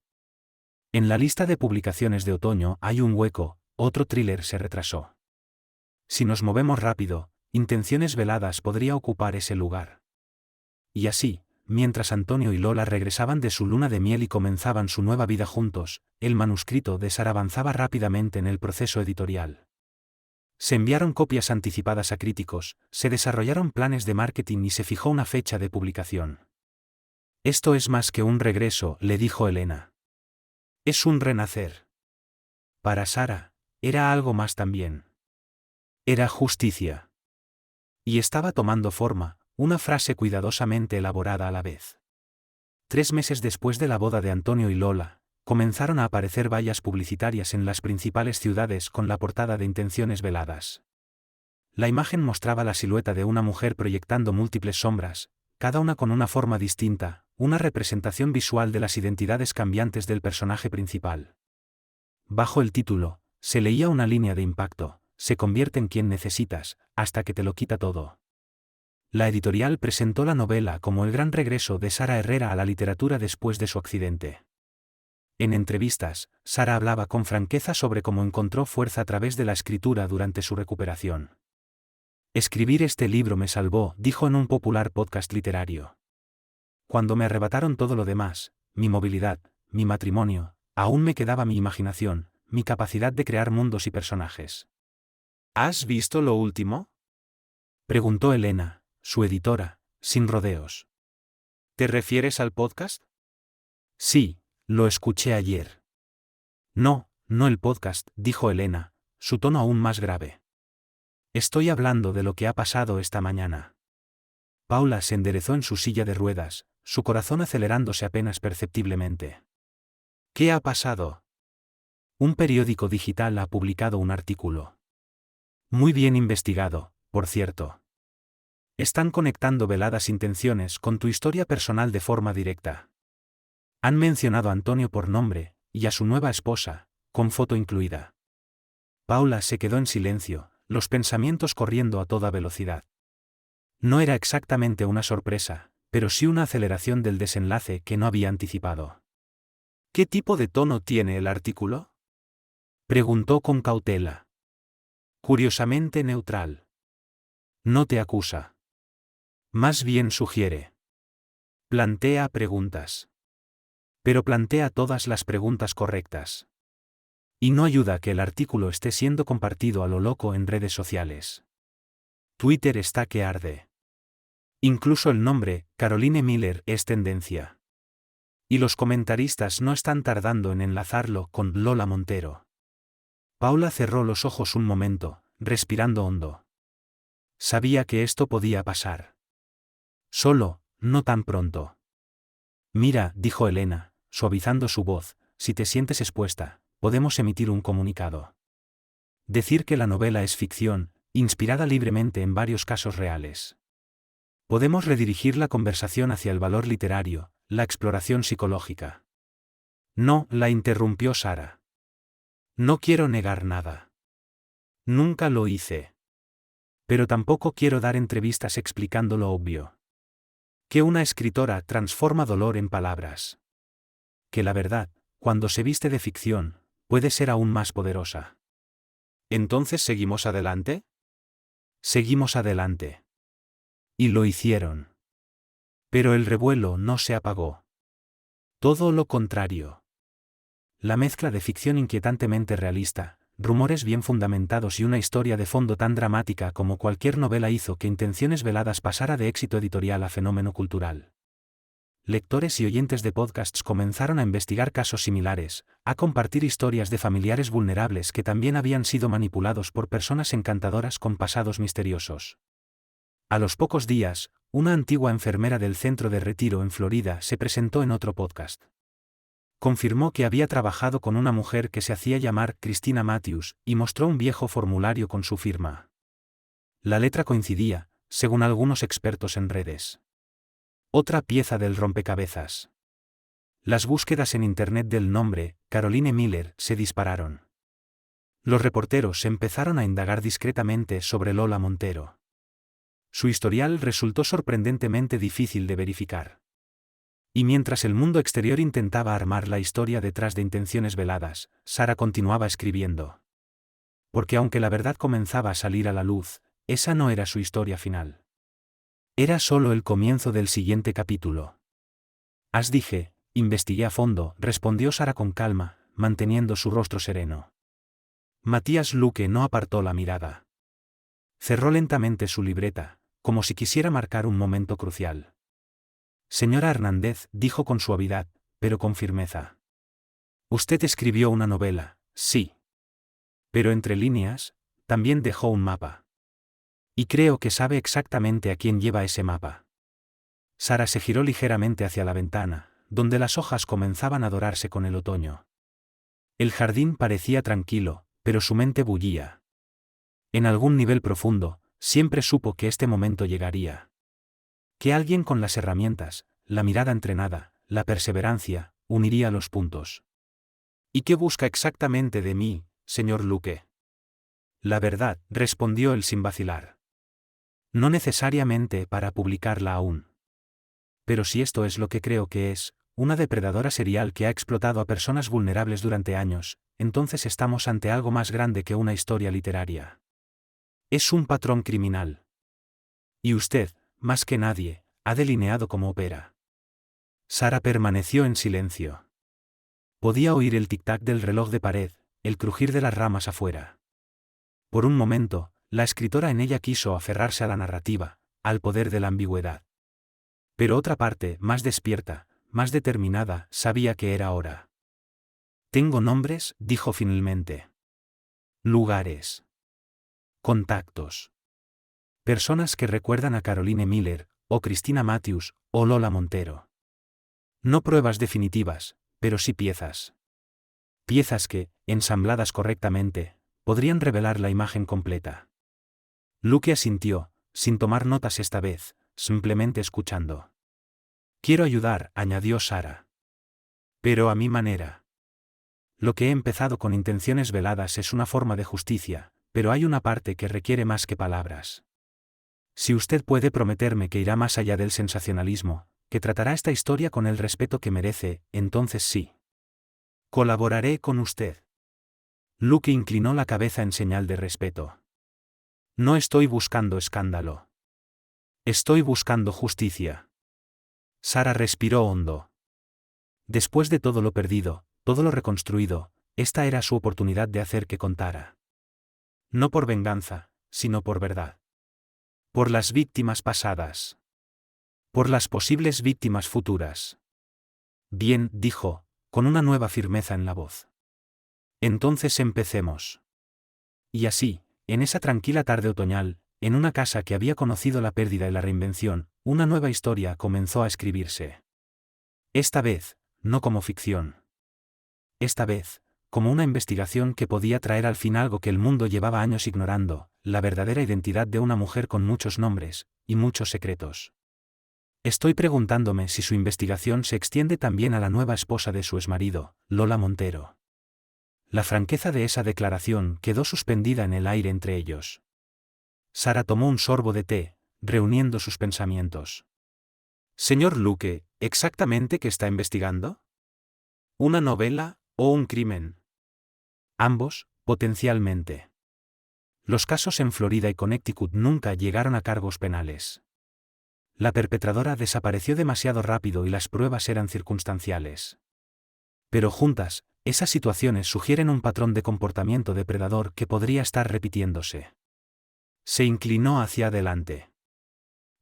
En la lista de publicaciones de otoño hay un hueco, otro thriller se retrasó. Si nos movemos rápido, Intenciones Veladas podría ocupar ese lugar. Y así, mientras Antonio y Lola regresaban de su luna de miel y comenzaban su nueva vida juntos, el manuscrito de Sara avanzaba rápidamente en el proceso editorial. Se enviaron copias anticipadas a críticos, se desarrollaron planes de marketing y se fijó una fecha de publicación. «Esto es más que un regreso», le dijo Elena. «Es un renacer». Para Sara, era algo más también. Era justicia. Y estaba tomando forma, una frase cuidadosamente elaborada a la vez. 3 meses después de la boda de Antonio y Lola, comenzaron a aparecer vallas publicitarias en las principales ciudades con la portada de Intenciones Veladas. La imagen mostraba la silueta de una mujer proyectando múltiples sombras, cada una con una forma distinta, una representación visual de las identidades cambiantes del personaje principal. Bajo el título, se leía una línea de impacto: «Se convierte en quien necesitas, hasta que te lo quita todo». La editorial presentó la novela como el gran regreso de Sara Herrera a la literatura después de su accidente. En entrevistas, Sara hablaba con franqueza sobre cómo encontró fuerza a través de la escritura durante su recuperación. «Escribir este libro me salvó», dijo en un popular podcast literario. «Cuando me arrebataron todo lo demás, mi movilidad, mi matrimonio, aún me quedaba mi imaginación, mi capacidad de crear mundos y personajes». «¿Has visto lo último?», preguntó Elena, su editora, sin rodeos. «¿Te refieres al podcast?». «Sí, lo escuché ayer». «No, no el podcast», dijo Elena, su tono aún más grave. «Estoy hablando de lo que ha pasado esta mañana». Paula se enderezó en su silla de ruedas, su corazón acelerándose apenas perceptiblemente. «¿Qué ha pasado?». «Un periódico digital ha publicado un artículo. Muy bien investigado, por cierto. Están conectando Veladas Intenciones con tu historia personal de forma directa. Han mencionado a Antonio por nombre, y a su nueva esposa, con foto incluida». Paula se quedó en silencio, los pensamientos corriendo a toda velocidad. No era exactamente una sorpresa, pero sí una aceleración del desenlace que no había anticipado. «¿Qué tipo de tono tiene el artículo?», preguntó con cautela. «Curiosamente neutral. No te acusa. Más bien sugiere. Plantea preguntas. Pero plantea todas las preguntas correctas. Y no ayuda que el artículo esté siendo compartido a lo loco en redes sociales. Twitter está que arde. Incluso el nombre, Caroline Miller, es tendencia. Y los comentaristas no están tardando en enlazarlo con Lola Montero». Paula cerró los ojos un momento, respirando hondo. Sabía que esto podía pasar. Solo, no tan pronto. «Mira», dijo Elena, suavizando su voz, «si te sientes expuesta, podemos emitir un comunicado. Decir que la novela es ficción, inspirada libremente en varios casos reales. Podemos redirigir la conversación hacia el valor literario, la exploración psicológica». «No», la interrumpió Sara. «No quiero negar nada. Nunca lo hice. Pero tampoco quiero dar entrevistas explicando lo obvio. Que una escritora transforma dolor en palabras. Que la verdad, cuando se viste de ficción, puede ser aún más poderosa». «¿Entonces seguimos adelante?». Seguimos adelante. Y lo hicieron. Pero el revuelo no se apagó. Todo lo contrario. La mezcla de ficción inquietantemente realista, rumores bien fundamentados y una historia de fondo tan dramática como cualquier novela hizo que Intenciones Veladas pasara de éxito editorial a fenómeno cultural. Lectores y oyentes de podcasts comenzaron a investigar casos similares, a compartir historias de familiares vulnerables que también habían sido manipulados por personas encantadoras con pasados misteriosos. A los pocos días, una antigua enfermera del centro de retiro en Florida se presentó en otro podcast. Confirmó que había trabajado con una mujer que se hacía llamar Christina Matthews y mostró un viejo formulario con su firma. La letra coincidía, según algunos expertos en redes. Otra pieza del rompecabezas. Las búsquedas en Internet del nombre, Caroline Miller, se dispararon. Los reporteros empezaron a indagar discretamente sobre Lola Montero. Su historial resultó sorprendentemente difícil de verificar. Y mientras el mundo exterior intentaba armar la historia detrás de Intenciones Veladas, Sara continuaba escribiendo. Porque aunque la verdad comenzaba a salir a la luz, esa no era su historia final. Era solo el comienzo del siguiente capítulo. Dije, investigué a fondo, respondió Sara con calma, manteniendo su rostro sereno. Matías Luque no apartó la mirada. Cerró lentamente su libreta, como si quisiera marcar un momento crucial. Señora Hernández, dijo con suavidad, pero con firmeza. Usted escribió una novela, sí. Pero entre líneas, también dejó un mapa. Y creo que sabe exactamente a quién lleva ese mapa. Sara se giró ligeramente hacia la ventana, donde las hojas comenzaban a dorarse con el otoño. El jardín parecía tranquilo, pero su mente bullía. En algún nivel profundo, siempre supo que este momento llegaría. Que alguien con las herramientas, la mirada entrenada, la perseverancia, uniría los puntos. ¿Y qué busca exactamente de mí, señor Luque? La verdad, respondió él sin vacilar. No necesariamente para publicarla aún. Pero si esto es lo que creo que es, una depredadora serial que ha explotado a personas vulnerables durante años, entonces estamos ante algo más grande que una historia literaria. Es un patrón criminal. Y usted, más que nadie, ha delineado cómo opera. Sara permaneció en silencio. Podía oír el tic-tac del reloj de pared, el crujir de las ramas afuera. Por un momento, la escritora en ella quiso aferrarse a la narrativa, al poder de la ambigüedad. Pero otra parte, más despierta, más determinada, sabía que era hora. Tengo nombres, dijo finalmente. Lugares. Contactos. Personas que recuerdan a Caroline Miller, o Christina Matthews, o Lola Montero. No pruebas definitivas, pero sí piezas. Piezas que, ensambladas correctamente, podrían revelar la imagen completa. Luque asintió, sin tomar notas esta vez, simplemente escuchando. Quiero ayudar, añadió Sara. Pero a mi manera. Lo que he empezado con Intenciones Veladas es una forma de justicia, pero hay una parte que requiere más que palabras. Si usted puede prometerme que irá más allá del sensacionalismo, que tratará esta historia con el respeto que merece, entonces sí. Colaboraré con usted. Luque inclinó la cabeza en señal de respeto. No estoy buscando escándalo. Estoy buscando justicia. Sara respiró hondo. Después de todo lo perdido, todo lo reconstruido, esta era su oportunidad de hacer que contara. No por venganza, sino por verdad. Por las víctimas pasadas. Por las posibles víctimas futuras. Bien, dijo, con una nueva firmeza en la voz. Entonces empecemos. Y así, en esa tranquila tarde otoñal, en una casa que había conocido la pérdida y la reinvención, una nueva historia comenzó a escribirse. Esta vez, no como ficción. Esta vez, como una investigación que podía traer al fin algo que el mundo llevaba años ignorando, la verdadera identidad de una mujer con muchos nombres, y muchos secretos. Estoy preguntándome si su investigación se extiende también a la nueva esposa de su exmarido, Lola Montero. La franqueza de esa declaración quedó suspendida en el aire entre ellos. Sara tomó un sorbo de té, reuniendo sus pensamientos. Señor Luque, ¿exactamente qué está investigando? ¿Una novela o un crimen? Ambos, potencialmente. Los casos en Florida y Connecticut nunca llegaron a cargos penales. La perpetradora desapareció demasiado rápido y las pruebas eran circunstanciales. Pero juntas, esas situaciones sugieren un patrón de comportamiento depredador que podría estar repitiéndose. Se inclinó hacia adelante.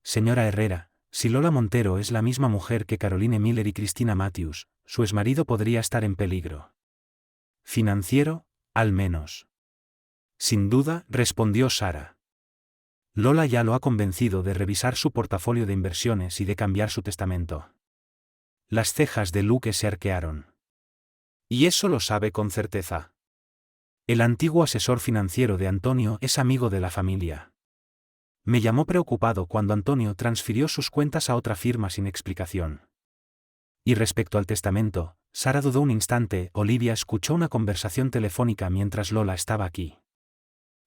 Señora Herrera, si Lola Montero es la misma mujer que Caroline Miller y Christina Matthews, su exmarido podría estar en peligro. Financiero, al menos. Sin duda, respondió Sara. Lola ya lo ha convencido de revisar su portafolio de inversiones y de cambiar su testamento. Las cejas de Luke se arquearon. ¿Y eso lo sabe con certeza? El antiguo asesor financiero de Antonio es amigo de la familia. Me llamó preocupado cuando Antonio transfirió sus cuentas a otra firma sin explicación. Y respecto al testamento, Sara dudó un instante. Olivia escuchó una conversación telefónica mientras Lola estaba aquí.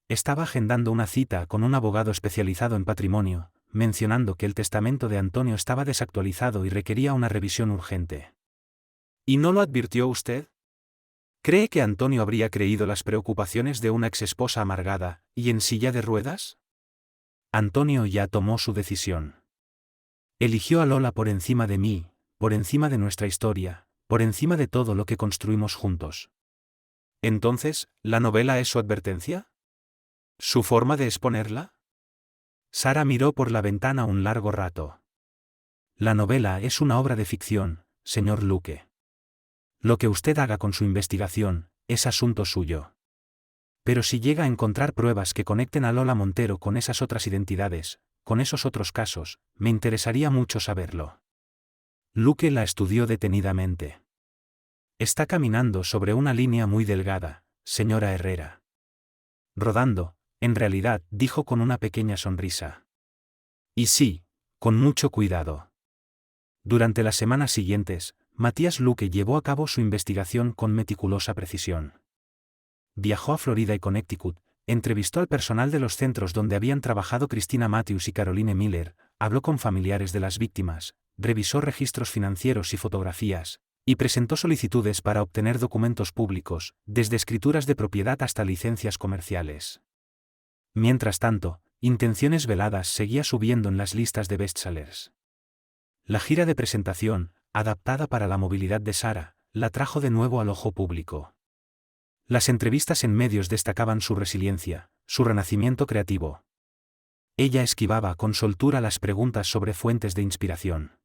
Estaba agendando una cita con un abogado especializado en patrimonio, mencionando que el testamento de Antonio estaba desactualizado y requería una revisión urgente. ¿Y no lo advirtió usted? ¿Cree que Antonio habría creído las preocupaciones de una exesposa amargada y en silla de ruedas? Antonio ya tomó su decisión. Eligió a Lola por encima de mí, por encima de nuestra historia, por encima de todo lo que construimos juntos. Entonces, ¿la novela es su advertencia? ¿Su forma de exponerla? Sara miró por la ventana un largo rato. La novela es una obra de ficción, señor Luque. Lo que usted haga con su investigación, es asunto suyo. Pero si llega a encontrar pruebas que conecten a Lola Montero con esas otras identidades, con esos otros casos, me interesaría mucho saberlo. Luque la estudió detenidamente. Está caminando sobre una línea muy delgada, señora Herrera. Rodando, en realidad, dijo con una pequeña sonrisa. Y sí, con mucho cuidado. Durante las semanas siguientes, Matías Luque llevó a cabo su investigación con meticulosa precisión. Viajó a Florida y Connecticut, entrevistó al personal de los centros donde habían trabajado Christina Matthews y Caroline Miller, habló con familiares de las víctimas, revisó registros financieros y fotografías, y presentó solicitudes para obtener documentos públicos, desde escrituras de propiedad hasta licencias comerciales. Mientras tanto, Intenciones Veladas seguía subiendo en las listas de bestsellers. La gira de presentación, adaptada para la movilidad de Sara, la trajo de nuevo al ojo público. Las entrevistas en medios destacaban su resiliencia, su renacimiento creativo. Ella esquivaba con soltura las preguntas sobre fuentes de inspiración.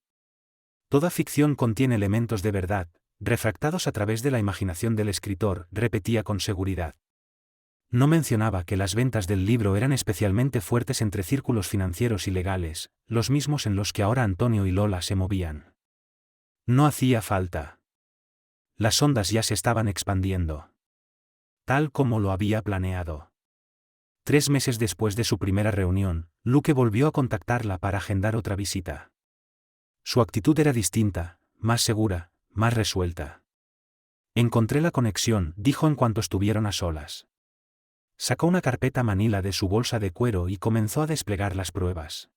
Toda ficción contiene elementos de verdad, refractados a través de la imaginación del escritor, repetía con seguridad. No mencionaba que las ventas del libro eran especialmente fuertes entre círculos financieros y legales, los mismos en los que ahora Antonio y Lola se movían. No hacía falta. Las ondas ya se estaban expandiendo. Tal como lo había planeado. 3 meses después de su primera reunión, Luque volvió a contactarla para agendar otra visita. Su actitud era distinta, más segura, más resuelta. Encontré la conexión, dijo en cuanto estuvieron a solas. Sacó una carpeta manila de su bolsa de cuero y comenzó a desplegar las pruebas.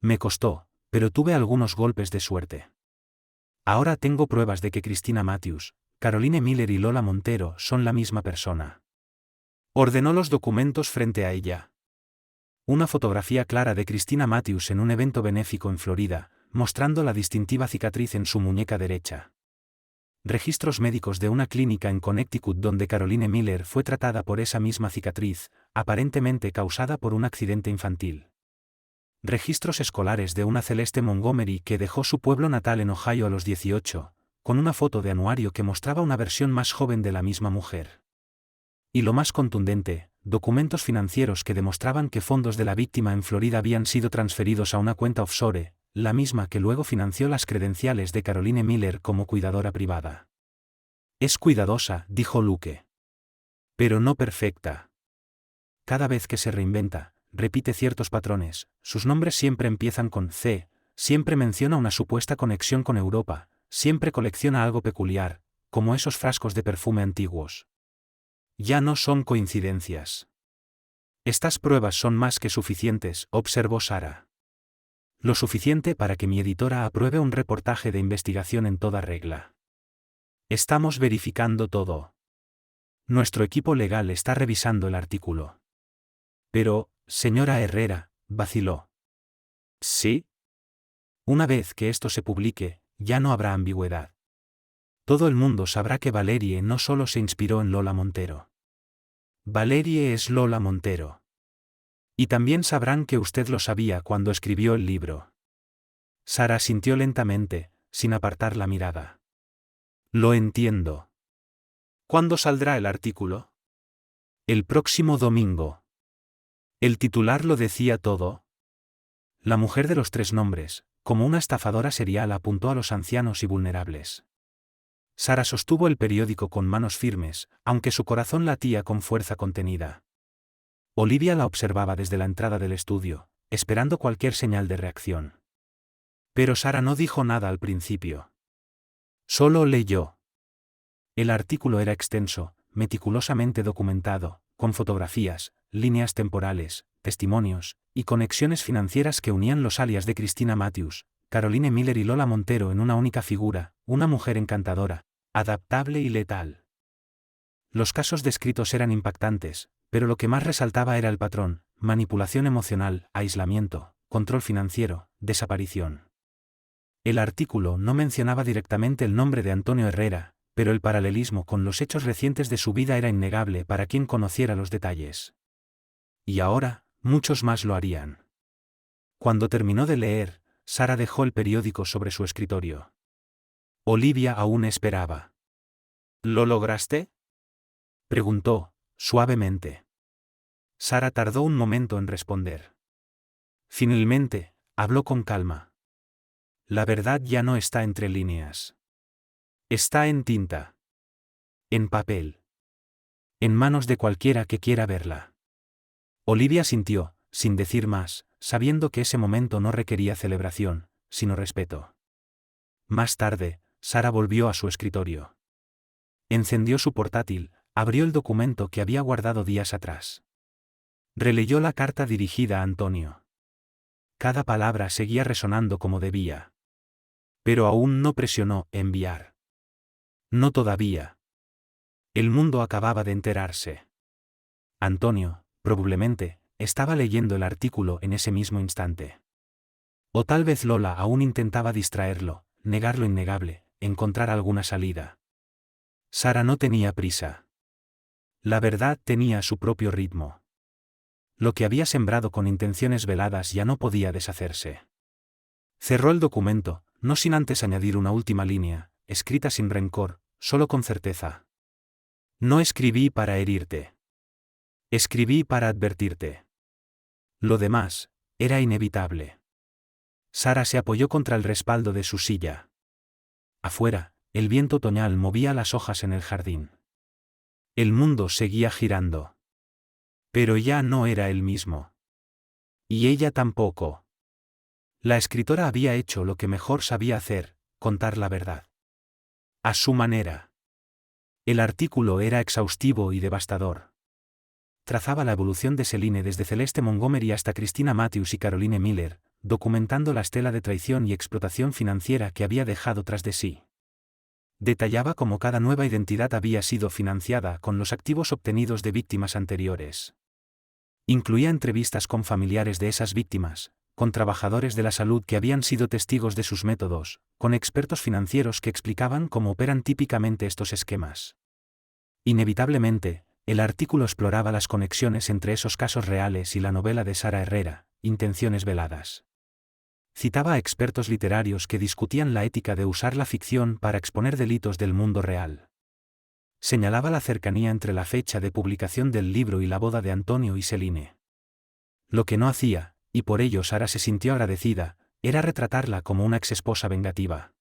Me costó, pero tuve algunos golpes de suerte. Ahora tengo pruebas de que Christina Matthews, Caroline Miller y Lola Montero son la misma persona. Ordenó los documentos frente a ella. Una fotografía clara de Christina Matthews en un evento benéfico en Florida, mostrando la distintiva cicatriz en su muñeca derecha. Registros médicos de una clínica en Connecticut donde Caroline Miller fue tratada por esa misma cicatriz, aparentemente causada por un accidente infantil. Registros escolares de una Celeste Montgomery que dejó su pueblo natal en Ohio a los 18, con una foto de anuario que mostraba una versión más joven de la misma mujer. Y lo más contundente, documentos financieros que demostraban que fondos de la víctima en Florida habían sido transferidos a una cuenta offshore, la misma que luego financió las credenciales de Caroline Miller como cuidadora privada. Es cuidadosa, dijo Luque. Pero no perfecta. Cada vez que se reinventa, repite ciertos patrones, sus nombres siempre empiezan con C, siempre menciona una supuesta conexión con Europa, siempre colecciona algo peculiar, como esos frascos de perfume antiguos. Ya no son coincidencias. Estas pruebas son más que suficientes, observó Sara. Lo suficiente para que mi editora apruebe un reportaje de investigación en toda regla. Estamos verificando todo. Nuestro equipo legal está revisando el artículo. Pero, señora Herrera, vaciló. ¿Sí? Una vez que esto se publique, ya no habrá ambigüedad. Todo el mundo sabrá que Valerie no solo se inspiró en Lola Montero. Valerie es Lola Montero. Y también sabrán que usted lo sabía cuando escribió el libro. Sara asintió lentamente, sin apartar la mirada. Lo entiendo. ¿Cuándo saldrá el artículo? El próximo domingo. El titular lo decía todo. La mujer de los 3 nombres, como una estafadora serial, apuntó a los ancianos y vulnerables. Sara sostuvo el periódico con manos firmes, aunque su corazón latía con fuerza contenida. Olivia la observaba desde la entrada del estudio, esperando cualquier señal de reacción. Pero Sara no dijo nada al principio. Solo leyó. El artículo era extenso, meticulosamente documentado, con fotografías, líneas temporales, testimonios, y conexiones financieras que unían los alias de Christina Matthews, Caroline Miller y Lola Montero en una única figura, una mujer encantadora, adaptable y letal. Los casos descritos eran impactantes, pero lo que más resaltaba era el patrón: manipulación emocional, aislamiento, control financiero, desaparición. El artículo no mencionaba directamente el nombre de Antonio Herrera, pero el paralelismo con los hechos recientes de su vida era innegable para quien conociera los detalles. Y ahora, muchos más lo harían. Cuando terminó de leer, Sara dejó el periódico sobre su escritorio. Olivia aún esperaba. ¿Lo lograste?, preguntó, suavemente. Sara tardó un momento en responder. Finalmente, habló con calma. La verdad ya no está entre líneas. Está en tinta. En papel. En manos de cualquiera que quiera verla. Olivia sintió, sin decir más, sabiendo que ese momento no requería celebración, sino respeto. Más tarde, Sara volvió a su escritorio. Encendió su portátil, abrió el documento que había guardado días atrás. Releyó la carta dirigida a Antonio. Cada palabra seguía resonando como debía. Pero aún no presionó enviar. No todavía. El mundo acababa de enterarse. Antonio, probablemente, estaba leyendo el artículo en ese mismo instante. O tal vez Lola aún intentaba distraerlo, negar lo innegable, encontrar alguna salida. Sara no tenía prisa. La verdad tenía su propio ritmo. Lo que había sembrado con intenciones veladas ya no podía deshacerse. Cerró el documento, no sin antes añadir una última línea, escrita sin rencor, solo con certeza. No escribí para herirte. Escribí para advertirte. Lo demás, era inevitable. Sara se apoyó contra el respaldo de su silla. Afuera, el viento otoñal movía las hojas en el jardín. El mundo seguía girando. Pero ya no era el mismo. Y ella tampoco. La escritora había hecho lo que mejor sabía hacer, contar la verdad. A su manera. El artículo era exhaustivo y devastador. Trazaba la evolución de Celine desde Celeste Montgomery hasta Christina Matthews y Caroline Miller, documentando la estela de traición y explotación financiera que había dejado tras de sí. Detallaba cómo cada nueva identidad había sido financiada con los activos obtenidos de víctimas anteriores. Incluía entrevistas con familiares de esas víctimas, con trabajadores de la salud que habían sido testigos de sus métodos, con expertos financieros que explicaban cómo operan típicamente estos esquemas. Inevitablemente, el artículo exploraba las conexiones entre esos casos reales y la novela de Sara Herrera, Intenciones veladas. Citaba a expertos literarios que discutían la ética de usar la ficción para exponer delitos del mundo real. Señalaba la cercanía entre la fecha de publicación del libro y la boda de Antonio y Celine. Lo que no hacía, y por ello Sara se sintió agradecida, era retratarla como una exesposa vengativa.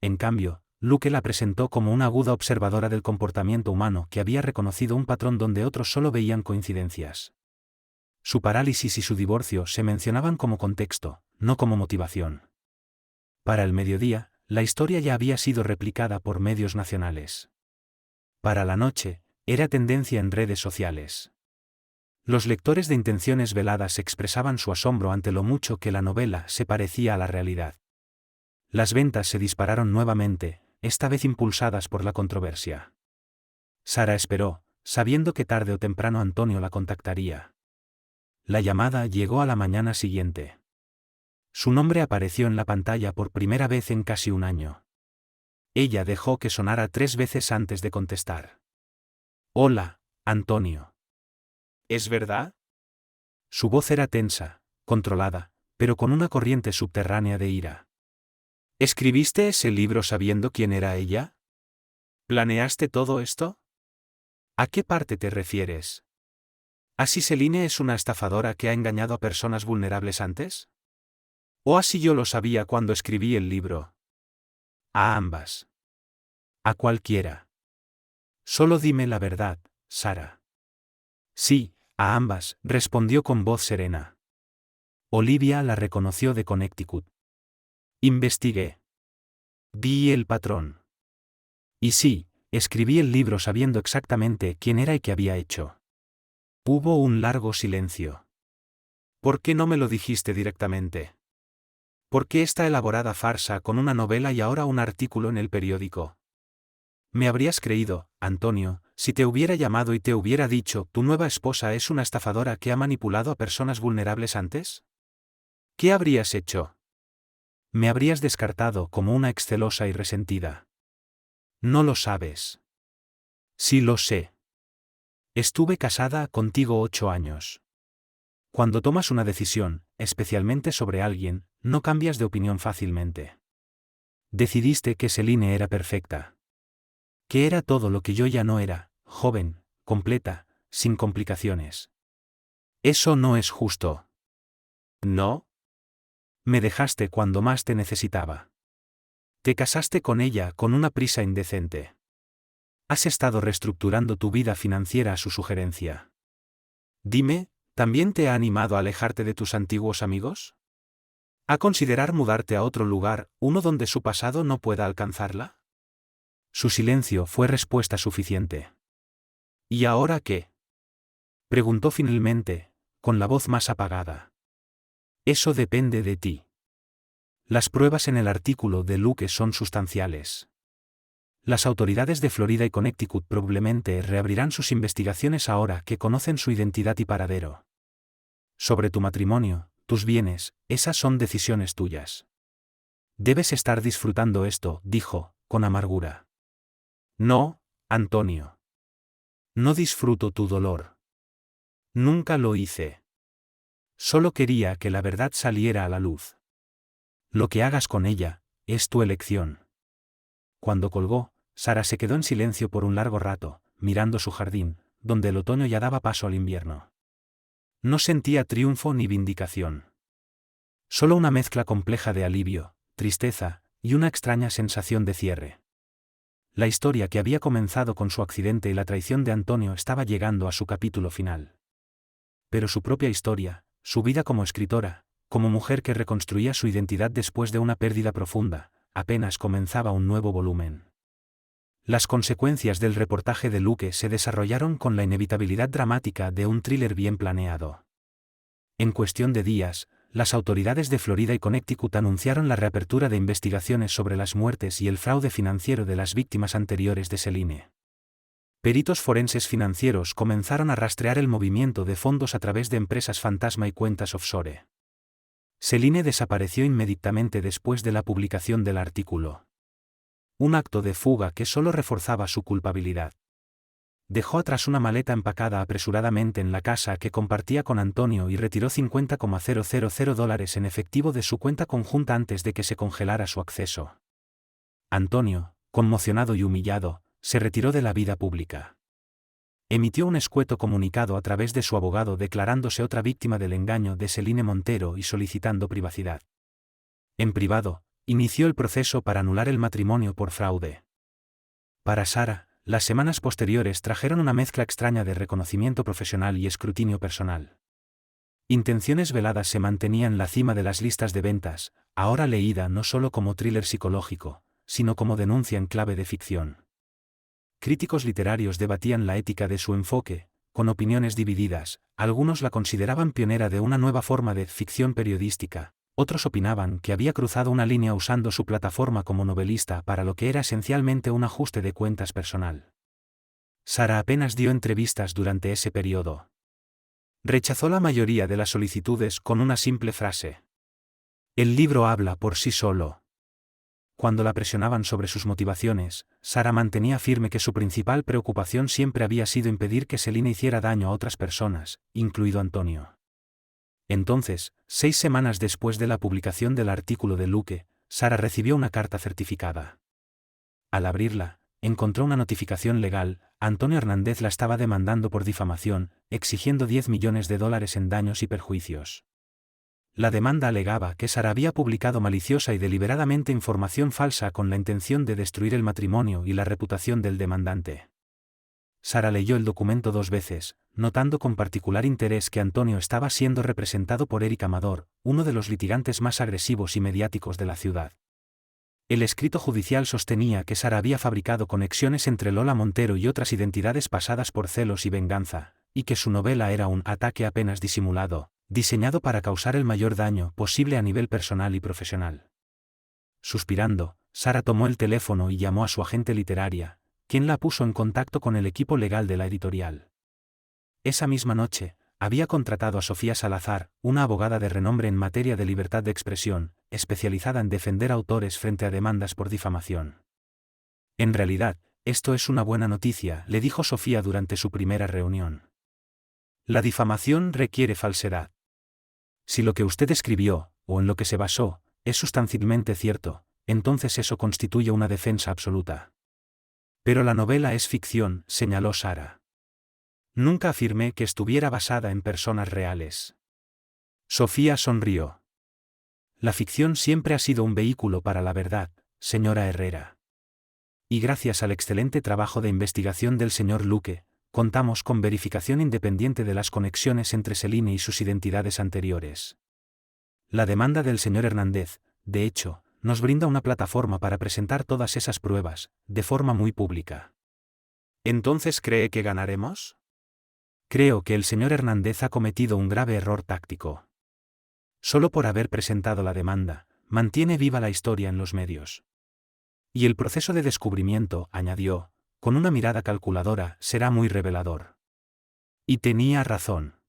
En cambio, Luke la presentó como una aguda observadora del comportamiento humano que había reconocido un patrón donde otros solo veían coincidencias. Su parálisis y su divorcio se mencionaban como contexto, no como motivación. Para el mediodía, la historia ya había sido replicada por medios nacionales. Para la noche, era tendencia en redes sociales. Los lectores de Intenciones veladas expresaban su asombro ante lo mucho que la novela se parecía a la realidad. Las ventas se dispararon nuevamente, esta vez impulsadas por la controversia. Sara esperó, sabiendo que tarde o temprano Antonio la contactaría. La llamada llegó a la mañana siguiente. Su nombre apareció en la pantalla por primera vez en casi un año. Ella dejó que sonara 3 veces antes de contestar. Hola, Antonio. ¿Es verdad? Su voz era tensa, controlada, pero con una corriente subterránea de ira. ¿Escribiste ese libro sabiendo quién era ella? ¿Planeaste todo esto? ¿A qué parte te refieres? ¿Así Celine es una estafadora que ha engañado a personas vulnerables antes? ¿O así yo lo sabía cuando escribí el libro? A ambas. A cualquiera. Solo dime la verdad, Sara. Sí, a ambas, respondió con voz serena. Olivia la reconoció de Connecticut. Investigué. Vi el patrón. Y sí, escribí el libro sabiendo exactamente quién era y qué había hecho. Hubo un largo silencio. ¿Por qué no me lo dijiste directamente? ¿Por qué esta elaborada farsa con una novela y ahora un artículo en el periódico? Me habrías creído, Antonio, si te hubiera llamado y te hubiera dicho, ¿tu nueva esposa es una estafadora que ha manipulado a personas vulnerables antes? ¿Qué habrías hecho? Me habrías descartado como una excelosa y resentida. No lo sabes. Sí lo sé. Estuve casada contigo 8 años. Cuando tomas una decisión, especialmente sobre alguien, no cambias de opinión fácilmente. Decidiste que Celine era perfecta. Que era todo lo que yo ya no era, joven, completa, sin complicaciones. Eso no es justo. ¿No? Me dejaste cuando más te necesitaba. Te casaste con ella con una prisa indecente. Has estado reestructurando tu vida financiera a su sugerencia. Dime, ¿también te ha animado a alejarte de tus antiguos amigos? ¿A considerar mudarte a otro lugar, uno donde su pasado no pueda alcanzarla? Su silencio fue respuesta suficiente. ¿Y ahora qué? Preguntó finalmente, con la voz más apagada. Eso depende de ti. Las pruebas en el artículo de Luke son sustanciales. Las autoridades de Florida y Connecticut probablemente reabrirán sus investigaciones ahora que conocen su identidad y paradero. Sobre tu matrimonio, tus bienes, esas son decisiones tuyas. Debes estar disfrutando esto, dijo, con amargura. No, Antonio. No disfruto tu dolor. Nunca lo hice. Solo quería que la verdad saliera a la luz. Lo que hagas con ella, es tu elección. Cuando colgó, Sara se quedó en silencio por un largo rato, mirando su jardín, donde el otoño ya daba paso al invierno. No sentía triunfo ni vindicación. Solo una mezcla compleja de alivio, tristeza, y una extraña sensación de cierre. La historia que había comenzado con su accidente y la traición de Antonio estaba llegando a su capítulo final. Pero su propia historia, su vida como escritora, como mujer que reconstruía su identidad después de una pérdida profunda, apenas comenzaba un nuevo volumen. Las consecuencias del reportaje de Luke se desarrollaron con la inevitabilidad dramática de un thriller bien planeado. En cuestión de días, las autoridades de Florida y Connecticut anunciaron la reapertura de investigaciones sobre las muertes y el fraude financiero de las víctimas anteriores de Celine. Peritos forenses financieros comenzaron a rastrear el movimiento de fondos a través de empresas fantasma y cuentas offshore. Celine desapareció inmediatamente después de la publicación del artículo. Un acto de fuga que solo reforzaba su culpabilidad. Dejó atrás una maleta empacada apresuradamente en la casa que compartía con Antonio y retiró $50,000 en efectivo de su cuenta conjunta antes de que se congelara su acceso. Antonio, conmocionado y humillado, se retiró de la vida pública. Emitió un escueto comunicado a través de su abogado declarándose otra víctima del engaño de Celine Montero y solicitando privacidad. En privado, inició el proceso para anular el matrimonio por fraude. Para Sara, las semanas posteriores trajeron una mezcla extraña de reconocimiento profesional y escrutinio personal. Intenciones veladas se mantenía en la cima de las listas de ventas, ahora leída no solo como thriller psicológico, sino como denuncia en clave de ficción. Críticos literarios debatían la ética de su enfoque, con opiniones divididas, algunos la consideraban pionera de una nueva forma de ficción periodística, otros opinaban que había cruzado una línea usando su plataforma como novelista para lo que era esencialmente un ajuste de cuentas personal. Sara apenas dio entrevistas durante ese periodo. Rechazó la mayoría de las solicitudes con una simple frase. El libro habla por sí solo. Cuando la presionaban sobre sus motivaciones, Sara mantenía firme que su principal preocupación siempre había sido impedir que Selina hiciera daño a otras personas, incluido Antonio. Entonces, 6 semanas después de la publicación del artículo de Luque, Sara recibió una carta certificada. Al abrirla, encontró una notificación legal: Antonio Hernández la estaba demandando por difamación, exigiendo $10 millones en daños y perjuicios. La demanda alegaba que Sara había publicado maliciosa y deliberadamente información falsa con la intención de destruir el matrimonio y la reputación del demandante. Sara leyó el documento 2 veces, notando con particular interés que Antonio estaba siendo representado por Eric Amador, uno de los litigantes más agresivos y mediáticos de la ciudad. El escrito judicial sostenía que Sara había fabricado conexiones entre Lola Montero y otras identidades pasadas por celos y venganza, y que su novela era un ataque apenas disimulado, diseñado para causar el mayor daño posible a nivel personal y profesional. Suspirando, Sara tomó el teléfono y llamó a su agente literaria, quien la puso en contacto con el equipo legal de la editorial. Esa misma noche, había contratado a Sofía Salazar, una abogada de renombre en materia de libertad de expresión, especializada en defender autores frente a demandas por difamación. En realidad, esto es una buena noticia, le dijo Sofía durante su primera reunión. La difamación requiere falsedad. Si lo que usted escribió, o en lo que se basó, es sustancialmente cierto, entonces eso constituye una defensa absoluta. Pero la novela es ficción, señaló Sara. Nunca afirmé que estuviera basada en personas reales. Sofía sonrió. La ficción siempre ha sido un vehículo para la verdad, señora Herrera. Y gracias al excelente trabajo de investigación del señor Luque, contamos con verificación independiente de las conexiones entre Selina y sus identidades anteriores. La demanda del señor Hernández, de hecho, nos brinda una plataforma para presentar todas esas pruebas, de forma muy pública. ¿Entonces cree que ganaremos? Creo que el señor Hernández ha cometido un grave error táctico. Solo por haber presentado la demanda, mantiene viva la historia en los medios. Y el proceso de descubrimiento, añadió, con una mirada calculadora, será muy revelador. Y tenía razón.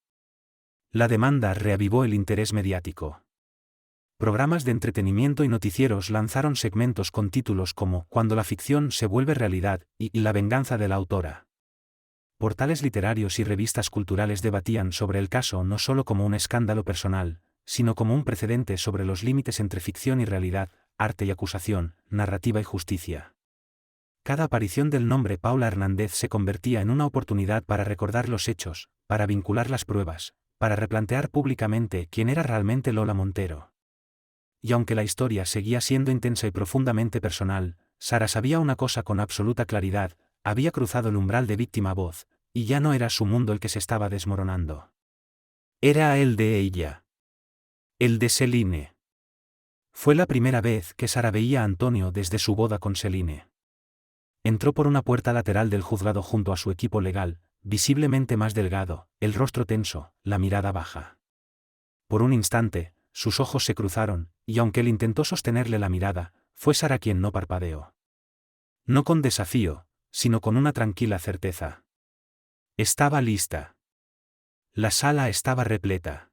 La demanda reavivó el interés mediático. Programas de entretenimiento y noticieros lanzaron segmentos con títulos como Cuando la ficción se vuelve realidad y La venganza de la autora. Portales literarios y revistas culturales debatían sobre el caso no solo como un escándalo personal, sino como un precedente sobre los límites entre ficción y realidad, arte y acusación, narrativa y justicia. Cada aparición del nombre Paula Hernández se convertía en una oportunidad para recordar los hechos, para vincular las pruebas, para replantear públicamente quién era realmente Lola Montero. Y aunque la historia seguía siendo intensa y profundamente personal, Sara sabía una cosa con absoluta claridad: había cruzado el umbral de víctima a voz, y ya no era su mundo el que se estaba desmoronando. Era el de ella. El de Celine. Fue la primera vez que Sara veía a Antonio desde su boda con Celine. Entró por una puerta lateral del juzgado junto a su equipo legal, visiblemente más delgado, el rostro tenso, la mirada baja. Por un instante, sus ojos se cruzaron, y aunque él intentó sostenerle la mirada, fue Sara quien no parpadeó. No con desafío, sino con una tranquila certeza. Estaba lista. La sala estaba repleta.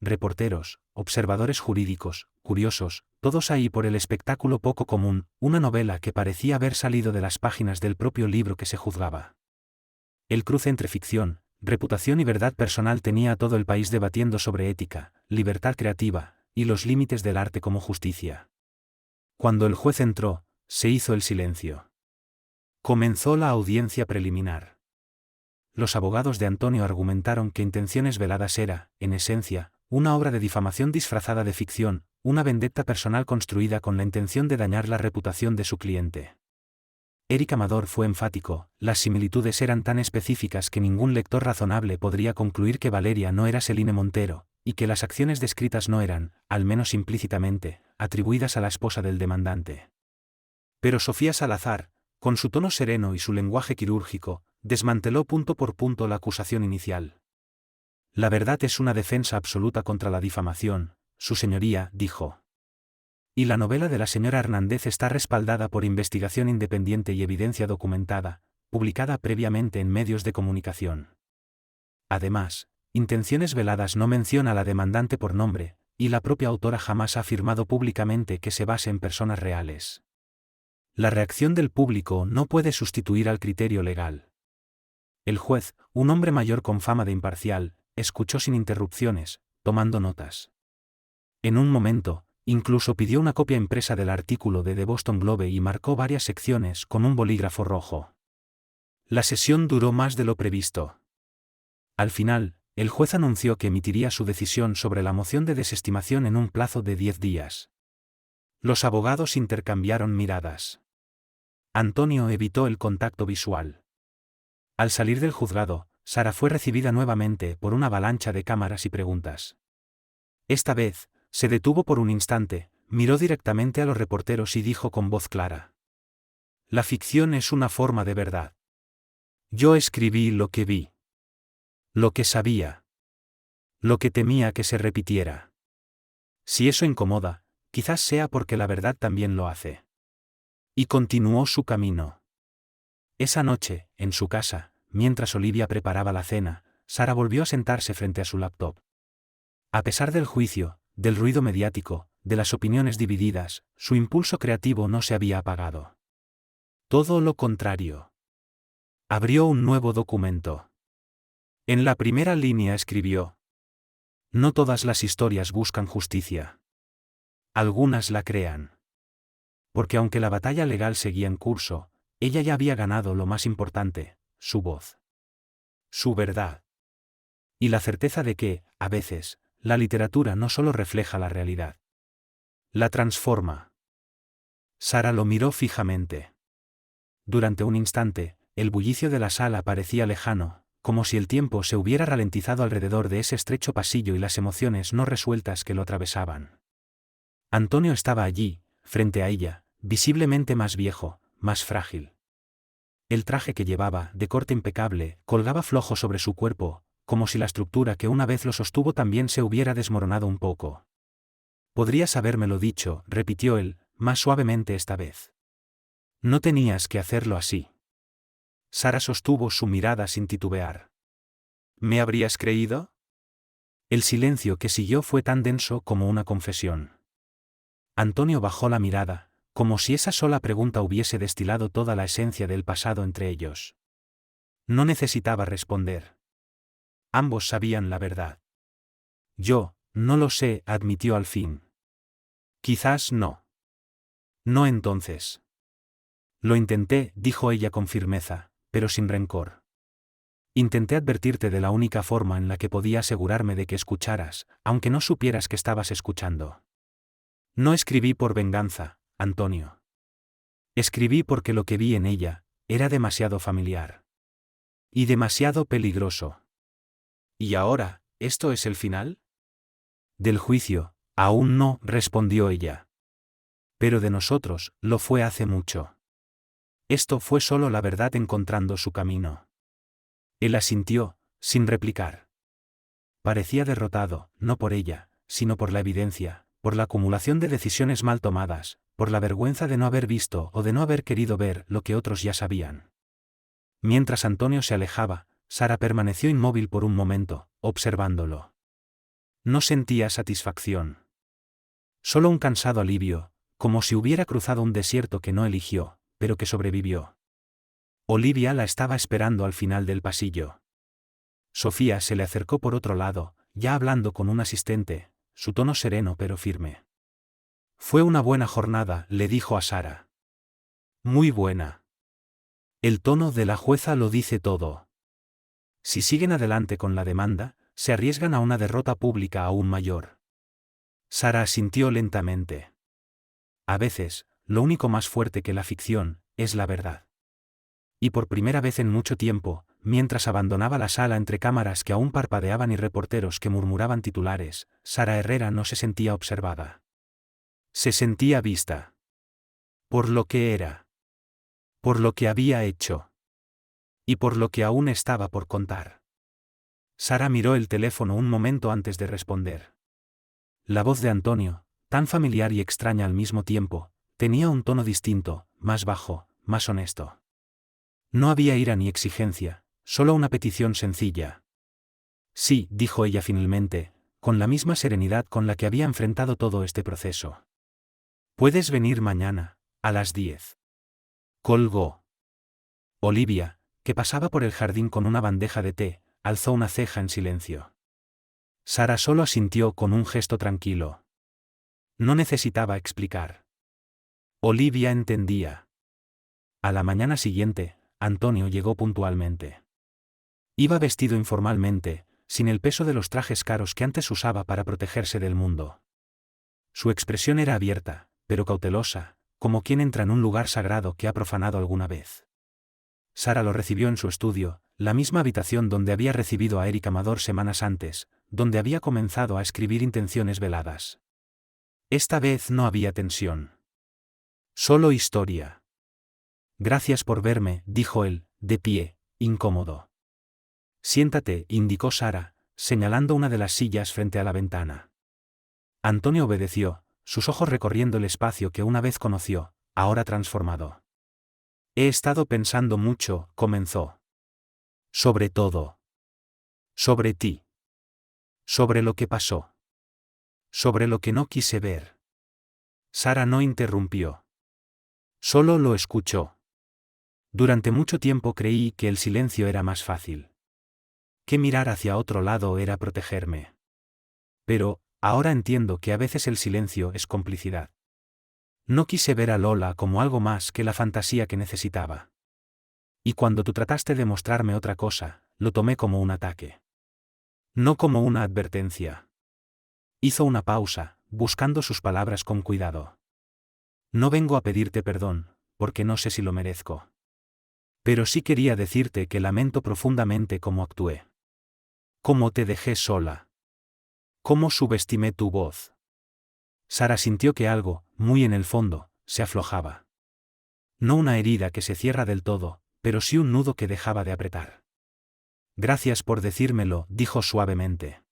Reporteros, observadores jurídicos, curiosos, todos ahí por el espectáculo poco común, una novela que parecía haber salido de las páginas del propio libro que se juzgaba. El cruce entre ficción, reputación y verdad personal tenía a todo el país debatiendo sobre ética, libertad creativa, y los límites del arte como justicia. Cuando el juez entró, se hizo el silencio. Comenzó la audiencia preliminar. Los abogados de Antonio argumentaron que Intenciones Veladas era, en esencia, una obra de difamación disfrazada de ficción, una vendetta personal construida con la intención de dañar la reputación de su cliente. Eric Amador fue enfático: las similitudes eran tan específicas que ningún lector razonable podría concluir que Valeria no era Celine Montero, y que las acciones descritas no eran, al menos implícitamente, atribuidas a la esposa del demandante. Pero Sofía Salazar, con su tono sereno y su lenguaje quirúrgico, desmanteló punto por punto la acusación inicial. La verdad es una defensa absoluta contra la difamación, su señoría, dijo. Y la novela de la señora Hernández está respaldada por investigación independiente y evidencia documentada, publicada previamente en medios de comunicación. Además, Intenciones Veladas no menciona a la demandante por nombre, y la propia autora jamás ha afirmado públicamente que se base en personas reales. La reacción del público no puede sustituir al criterio legal. El juez, un hombre mayor con fama de imparcial, escuchó sin interrupciones, tomando notas. En un momento, incluso pidió una copia impresa del artículo de The Boston Globe y marcó varias secciones con un bolígrafo rojo. La sesión duró más de lo previsto. Al final, el juez anunció que emitiría su decisión sobre la moción de desestimación en un plazo de 10 días. Los abogados intercambiaron miradas. Antonio evitó el contacto visual. Al salir del juzgado, Sara fue recibida nuevamente por una avalancha de cámaras y preguntas. Esta vez, se detuvo por un instante, miró directamente a los reporteros y dijo con voz clara: «La ficción es una forma de verdad. Yo escribí lo que vi. Lo que sabía. Lo que temía que se repitiera. Si eso incomoda, quizás sea porque la verdad también lo hace». Y continuó su camino. Esa noche, en su casa, mientras Olivia preparaba la cena, Sara volvió a sentarse frente a su laptop. A pesar del juicio, del ruido mediático, de las opiniones divididas, su impulso creativo no se había apagado. Todo lo contrario. Abrió un nuevo documento. En la primera línea escribió: «No todas las historias buscan justicia. Algunas la crean». Porque aunque la batalla legal seguía en curso, ella ya había ganado lo más importante, su voz. Su verdad. Y la certeza de que, a veces, la literatura no solo refleja la realidad. La transforma. Sara lo miró fijamente. Durante un instante, el bullicio de la sala parecía lejano, como si el tiempo se hubiera ralentizado alrededor de ese estrecho pasillo y las emociones no resueltas que lo atravesaban. Antonio estaba allí, frente a ella, visiblemente más viejo, más frágil. El traje que llevaba, de corte impecable, colgaba flojo sobre su cuerpo, como si la estructura que una vez lo sostuvo también se hubiera desmoronado un poco. «Podrías habérmelo dicho», repitió él, más suavemente esta vez. «No tenías que hacerlo así». Sara sostuvo su mirada sin titubear. «¿Me habrías creído?». El silencio que siguió fue tan denso como una confesión. Antonio bajó la mirada, como si esa sola pregunta hubiese destilado toda la esencia del pasado entre ellos. No necesitaba responder. Ambos sabían la verdad. «Yo, no lo sé», admitió al fin. «Quizás no». «No entonces». «Lo intenté», dijo ella con firmeza, pero sin rencor. «Intenté advertirte de la única forma en la que podía asegurarme de que escucharas, aunque no supieras que estabas escuchando. No escribí por venganza, Antonio. Escribí porque lo que vi en ella era demasiado familiar. Y demasiado peligroso». «¿Y ahora, esto es el final?». «Del juicio, aún no», respondió ella. «Pero de nosotros, lo fue hace mucho. Esto fue solo la verdad encontrando su camino». Él asintió, sin replicar. Parecía derrotado, no por ella, sino por la evidencia, por la acumulación de decisiones mal tomadas, por la vergüenza de no haber visto o de no haber querido ver lo que otros ya sabían. Mientras Antonio se alejaba, Sara permaneció inmóvil por un momento, observándolo. No sentía satisfacción. Solo un cansado alivio, como si hubiera cruzado un desierto que no eligió, pero que sobrevivió. Olivia la estaba esperando al final del pasillo. Sofía se le acercó por otro lado, ya hablando con un asistente, su tono sereno pero firme. «Fue una buena jornada», le dijo a Sara. «Muy buena». El tono de la jueza lo dice todo. Si siguen adelante con la demanda, se arriesgan a una derrota pública aún mayor. Sara asintió lentamente. A veces, lo único más fuerte que la ficción es la verdad. Y por primera vez en mucho tiempo, mientras abandonaba la sala entre cámaras que aún parpadeaban y reporteros que murmuraban titulares, Sara Herrera no se sentía observada. Se sentía vista. Por lo que era. Por lo que había hecho. Y por lo que aún estaba por contar. Sara miró el teléfono un momento antes de responder. La voz de Antonio, tan familiar y extraña al mismo tiempo, tenía un tono distinto, más bajo, más honesto. No había ira ni exigencia, solo una petición sencilla. Sí, dijo ella finalmente, con la misma serenidad con la que había enfrentado todo este proceso. Puedes venir mañana, a las 10. Colgó. Olivia, que pasaba por el jardín con una bandeja de té, alzó una ceja en silencio. Sara solo asintió con un gesto tranquilo. No necesitaba explicar. Olivia entendía. A la mañana siguiente, Antonio llegó puntualmente. Iba vestido informalmente, sin el peso de los trajes caros que antes usaba para protegerse del mundo. Su expresión era abierta, pero cautelosa, como quien entra en un lugar sagrado que ha profanado alguna vez. Sara lo recibió en su estudio, la misma habitación donde había recibido a Eric Amador semanas antes, donde había comenzado a escribir intenciones veladas. Esta vez no había tensión. Solo historia. Gracias por verme, dijo él, de pie, incómodo. Siéntate, indicó Sara, señalando una de las sillas frente a la ventana. Antonio obedeció, sus ojos recorriendo el espacio que una vez conoció, ahora transformado. He estado pensando mucho, comenzó. Sobre todo. Sobre ti. Sobre lo que pasó. Sobre lo que no quise ver. Sara no interrumpió. Solo lo escuchó. Durante mucho tiempo creí que el silencio era más fácil. Que mirar hacia otro lado era protegerme. Pero, ahora entiendo que a veces el silencio es complicidad. No quise ver a Lola como algo más que la fantasía que necesitaba. Y cuando tú trataste de mostrarme otra cosa, lo tomé como un ataque. No como una advertencia. Hizo una pausa, buscando sus palabras con cuidado. No vengo a pedirte perdón, porque no sé si lo merezco. Pero sí quería decirte que lamento profundamente cómo actué. Cómo te dejé sola. Cómo subestimé tu voz. Sara sintió que algo, muy en el fondo, se aflojaba. No una herida que se cierra del todo, pero sí un nudo que dejaba de apretar. Gracias por decírmelo, dijo suavemente.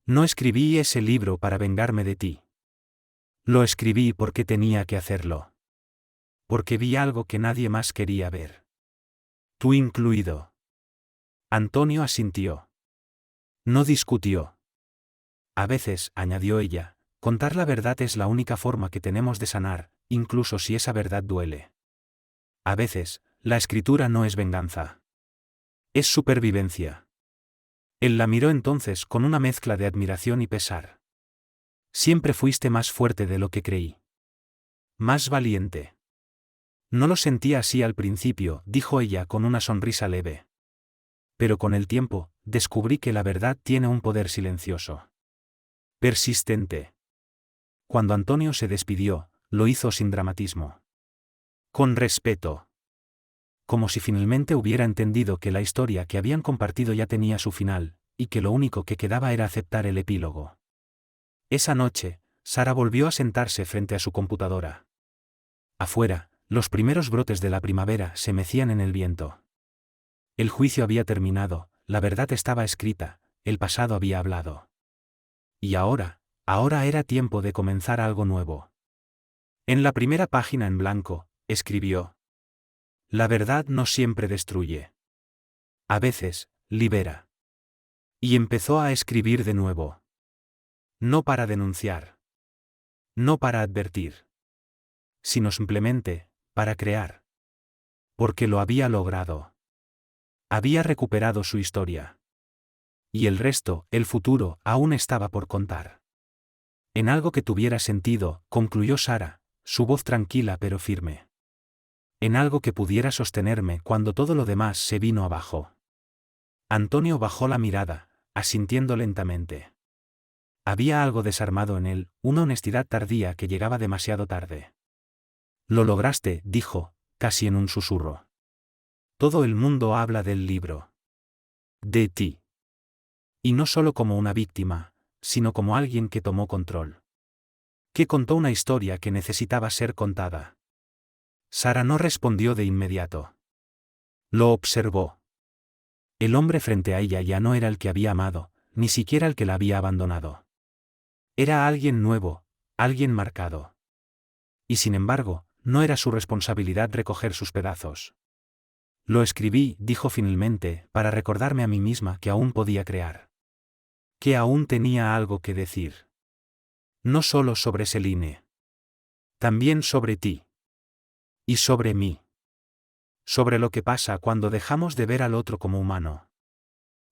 No escribí ese libro para vengarme de ti. Lo escribí porque tenía que hacerlo. Porque vi algo que nadie más quería ver. Tú incluido. Antonio asintió. No discutió. A veces, añadió ella, contar la verdad es la única forma que tenemos de sanar, incluso si esa verdad duele. A veces, la escritura no es venganza. Es supervivencia. Él la miró entonces con una mezcla de admiración y pesar. Siempre fuiste más fuerte de lo que creí. Más valiente. No lo sentía así al principio, dijo ella con una sonrisa leve. Pero con el tiempo, descubrí que la verdad tiene un poder silencioso. Persistente. Cuando Antonio se despidió, lo hizo sin dramatismo. Con respeto. Como si finalmente hubiera entendido que la historia que habían compartido ya tenía su final, y que lo único que quedaba era aceptar el epílogo. Esa noche, Sara volvió a sentarse frente a su computadora. Afuera, los primeros brotes de la primavera se mecían en el viento. El juicio había terminado, la verdad estaba escrita, el pasado había hablado. Y ahora era tiempo de comenzar algo nuevo. En la primera página en blanco, escribió: la verdad no siempre destruye. A veces, libera. Y empezó a escribir de nuevo. No para denunciar. No para advertir. Sino simplemente, para crear. Porque lo había logrado. Había recuperado su historia. Y el resto, el futuro, aún estaba por contar. En algo que tuviera sentido, concluyó Sara, su voz tranquila pero firme. En algo que pudiera sostenerme cuando todo lo demás se vino abajo. Antonio bajó la mirada, asintiendo lentamente. Había algo desarmado en él, una honestidad tardía que llegaba demasiado tarde. Lo lograste, dijo, casi en un susurro. Todo el mundo habla del libro. De ti. Y no solo como una víctima, sino como alguien que tomó control. Que contó una historia que necesitaba ser contada. Sara no respondió de inmediato. Lo observó. El hombre frente a ella ya no era el que había amado, ni siquiera el que la había abandonado. Era alguien nuevo, alguien marcado. Y sin embargo, no era su responsabilidad recoger sus pedazos. Lo escribí, dijo finalmente, para recordarme a mí misma que aún podía crear. que aún tenía algo que decir. No solo sobre Selene. También sobre ti. Y sobre mí. Sobre lo que pasa cuando dejamos de ver al otro como humano.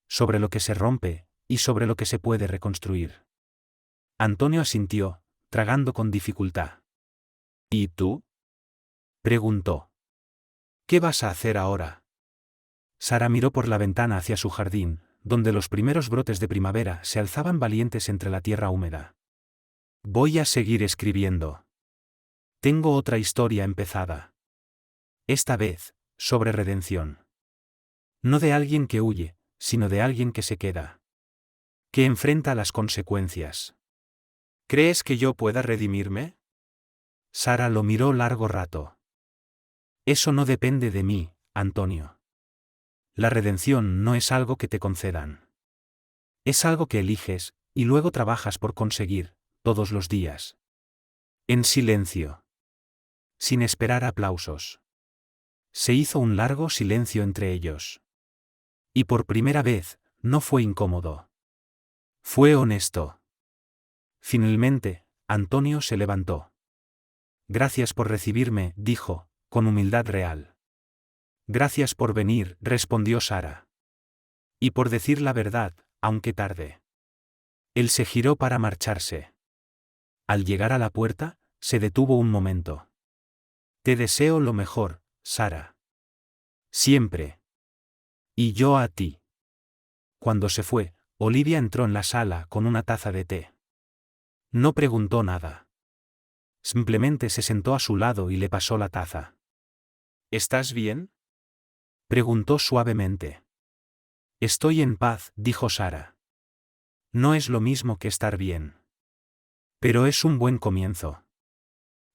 Sobre lo que se rompe, y sobre lo que se puede reconstruir. Antonio asintió, tragando con dificultad. ¿Y tú? Preguntó. ¿Qué vas a hacer ahora? Sara miró por la ventana hacia su jardín, donde los primeros brotes de primavera se alzaban valientes entre la tierra húmeda. Voy a seguir escribiendo. Tengo otra historia empezada. Esta vez, sobre redención. No de alguien que huye, sino de alguien que se queda. Que enfrenta las consecuencias. ¿Crees que yo pueda redimirme? Sara lo miró largo rato. Eso no depende de mí, Antonio. La redención no es algo que te concedan. Es algo que eliges, y luego trabajas por conseguir, todos los días. En silencio. Sin esperar aplausos. Se hizo un largo silencio entre ellos. Y por primera vez, no fue incómodo. Fue honesto. Finalmente, Antonio se levantó. Gracias por recibirme, dijo, con humildad real. Gracias por venir, respondió Sara. Y por decir la verdad, aunque tarde. Él se giró para marcharse. Al llegar a la puerta, se detuvo un momento. Te deseo lo mejor, Sara. Siempre. Y yo a ti. Cuando se fue, Olivia entró en la sala con una taza de té. No preguntó nada. Simplemente se sentó a su lado y le pasó la taza. ¿Estás bien? Preguntó suavemente. Estoy en paz, dijo Sara. No es lo mismo que estar bien. Pero es un buen comienzo.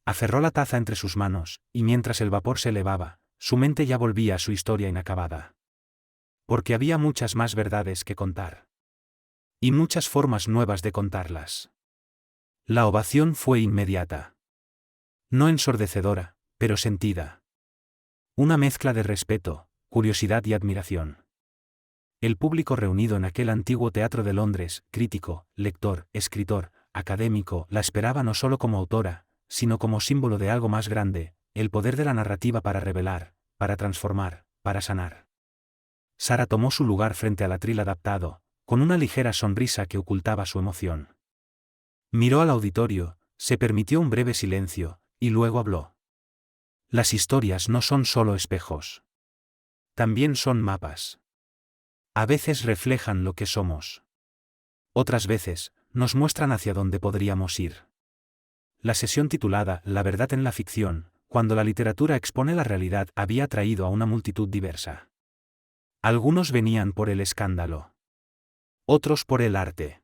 Aferró la taza entre sus manos, y mientras el vapor se elevaba, su mente ya volvía a su historia inacabada. Porque había muchas más verdades que contar. Y muchas formas nuevas de contarlas. La ovación fue inmediata. No ensordecedora, pero sentida. Una mezcla de respeto, curiosidad y admiración. El público reunido en aquel antiguo teatro de Londres, crítico, lector, escritor, académico, la esperaba no solo como autora, sino como símbolo de algo más grande, el poder de la narrativa para revelar, para transformar, para sanar. Sara tomó su lugar frente al atril adaptado, con una ligera sonrisa que ocultaba su emoción. Miró al auditorio, se permitió un breve silencio, y luego habló. Las historias no son solo espejos. También son mapas. A veces reflejan lo que somos. Otras veces, nos muestran hacia dónde podríamos ir. La sesión titulada La verdad en la ficción, cuando la literatura expone la realidad, había atraído a una multitud diversa. Algunos venían por el escándalo. Otros por el arte.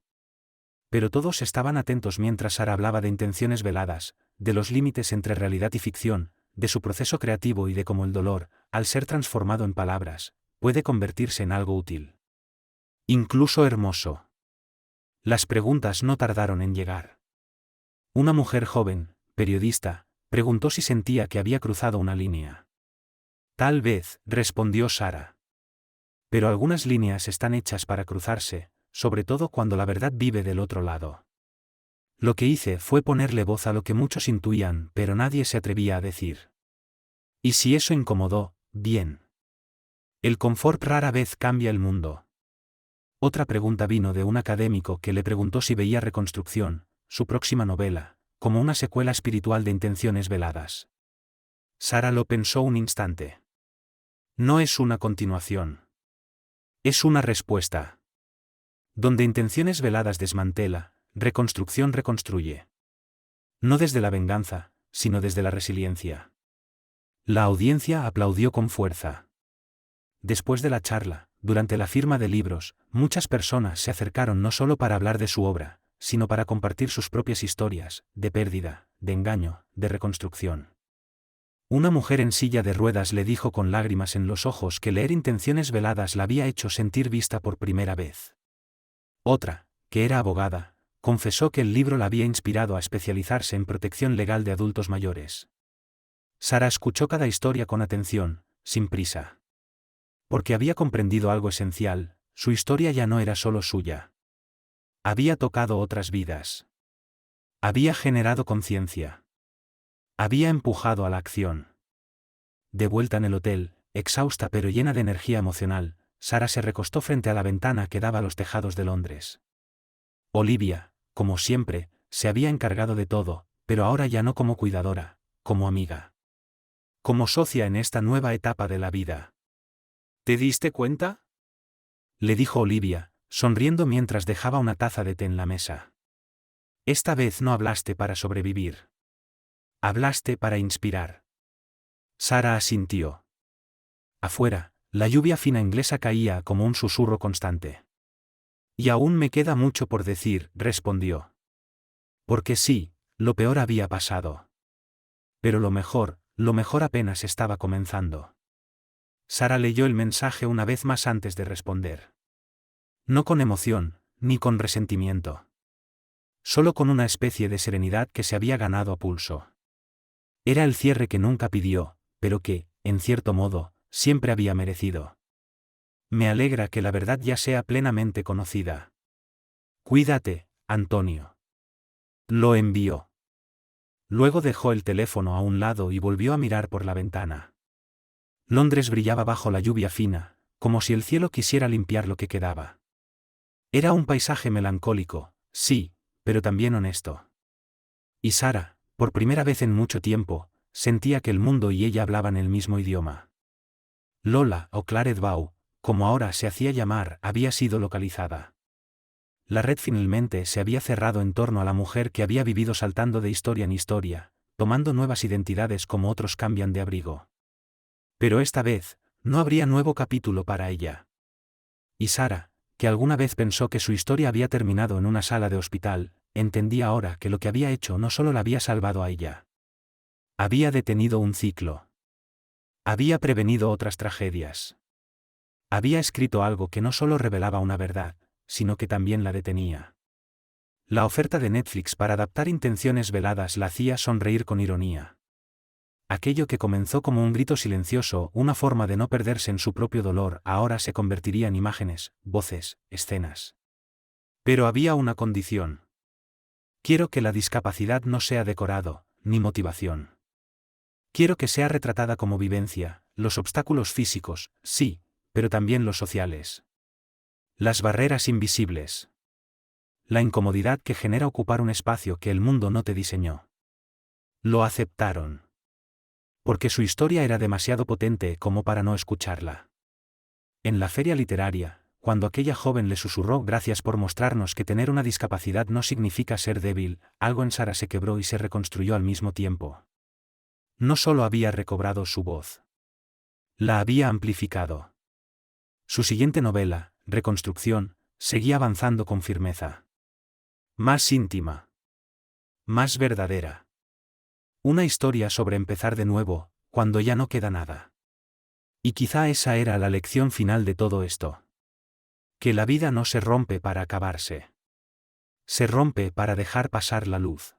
Pero todos estaban atentos mientras Sara hablaba de intenciones veladas, de los límites entre realidad y ficción, de su proceso creativo y de cómo el dolor, al ser transformado en palabras, puede convertirse en algo útil. Incluso hermoso. Las preguntas no tardaron en llegar. Una mujer joven, periodista, preguntó si sentía que había cruzado una línea. Tal vez, respondió Sara. Pero algunas líneas están hechas para cruzarse, sobre todo cuando la verdad vive del otro lado. Lo que hice fue ponerle voz a lo que muchos intuían, pero nadie se atrevía a decir. Y si eso incomodó, bien. El confort rara vez cambia el mundo. Otra pregunta vino de un académico que le preguntó si veía Reconstrucción, su próxima novela, como una secuela espiritual de Intenciones veladas. Sara lo pensó un instante. No es una continuación. Es una respuesta. Donde Intenciones veladas desmantela, Reconstrucción reconstruye. No desde la venganza, sino desde la resiliencia. La audiencia aplaudió con fuerza. Después de la charla, durante la firma de libros, muchas personas se acercaron no solo para hablar de su obra, sino para compartir sus propias historias, de pérdida, de engaño, de reconstrucción. Una mujer en silla de ruedas le dijo con lágrimas en los ojos que leer Intenciones veladas la había hecho sentir vista por primera vez. Otra, que era abogada, confesó que el libro la había inspirado a especializarse en protección legal de adultos mayores. Sara escuchó cada historia con atención, sin prisa. Porque había comprendido algo esencial, su historia ya no era solo suya. Había tocado otras vidas. Había generado conciencia. Había empujado a la acción. De vuelta en el hotel, exhausta pero llena de energía emocional, Sara se recostó frente a la ventana que daba a los tejados de Londres. Olivia, como siempre, se había encargado de todo, pero ahora ya no como cuidadora, como amiga. Como socia en esta nueva etapa de la vida. ¿Te diste cuenta?, le dijo Olivia, sonriendo mientras dejaba una taza de té en la mesa. Esta vez no hablaste para sobrevivir. Hablaste para inspirar. Sara asintió. Afuera, la lluvia fina inglesa caía como un susurro constante. Y aún me queda mucho por decir, respondió. Porque sí, lo peor había pasado. Pero lo mejor apenas estaba comenzando. Sara leyó el mensaje una vez más antes de responder. No con emoción, ni con resentimiento. Solo con una especie de serenidad que se había ganado a pulso. Era el cierre que nunca pidió, pero que, en cierto modo, siempre había merecido. Me alegra que la verdad ya sea plenamente conocida. Cuídate, Antonio. Lo envió. Luego dejó el teléfono a un lado y volvió a mirar por la ventana. Londres brillaba bajo la lluvia fina, como si el cielo quisiera limpiar lo que quedaba. Era un paisaje melancólico, sí, pero también honesto. Y Sara, por primera vez en mucho tiempo, sentía que el mundo y ella hablaban el mismo idioma. Lola, o Claret Bow, como ahora se hacía llamar, había sido localizada. La red finalmente se había cerrado en torno a la mujer que había vivido saltando de historia en historia, tomando nuevas identidades como otros cambian de abrigo. Pero esta vez, no habría nuevo capítulo para ella. Y Sara, que alguna vez pensó que su historia había terminado en una sala de hospital, entendía ahora que lo que había hecho no solo la había salvado a ella. Había detenido un ciclo. Había prevenido otras tragedias. Había escrito algo que no solo revelaba una verdad, sino que también la detenía. La oferta de Netflix para adaptar Intenciones Veladas la hacía sonreír con ironía. Aquello que comenzó como un grito silencioso, una forma de no perderse en su propio dolor, ahora se convertiría en imágenes, voces, escenas. Pero había una condición. Quiero que la discapacidad no sea decorado, ni motivación. Quiero que sea retratada como vivencia, los obstáculos físicos, sí, pero también los sociales. Las barreras invisibles. La incomodidad que genera ocupar un espacio que el mundo no te diseñó. Lo aceptaron. Porque su historia era demasiado potente como para no escucharla. En la feria literaria, cuando aquella joven le susurró gracias por mostrarnos que tener una discapacidad no significa ser débil, algo en Sara se quebró y se reconstruyó al mismo tiempo. No solo había recobrado su voz. La había amplificado. Su siguiente novela, Reconstrucción, seguía avanzando con firmeza. Más íntima. Más verdadera. Una historia sobre empezar de nuevo, cuando ya no queda nada. Y quizá esa era la lección final de todo esto. Que la vida no se rompe para acabarse. Se rompe para dejar pasar la luz.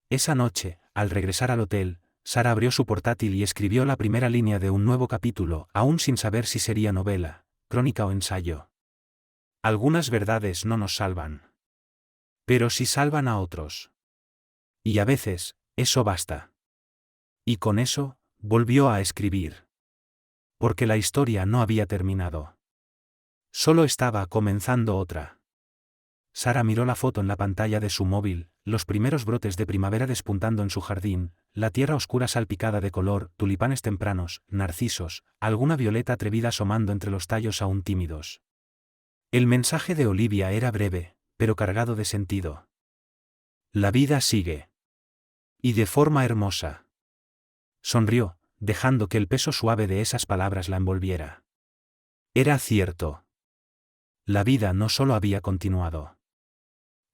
Esa noche, al regresar al hotel, Sara abrió su portátil y escribió la primera línea de un nuevo capítulo, aún sin saber si sería novela, crónica o ensayo. Algunas verdades no nos salvan. Pero sí salvan a otros. Y a veces, eso basta. Y con eso, volvió a escribir. Porque la historia no había terminado. Solo estaba comenzando otra. Sara miró la foto en la pantalla de su móvil, los primeros brotes de primavera despuntando en su jardín, la tierra oscura salpicada de color, tulipanes tempranos, narcisos, alguna violeta atrevida asomando entre los tallos aún tímidos. El mensaje de Olivia era breve, pero cargado de sentido. La vida sigue. Y de forma hermosa. Sonrió, dejando que el peso suave de esas palabras la envolviera. Era cierto. La vida no solo había continuado.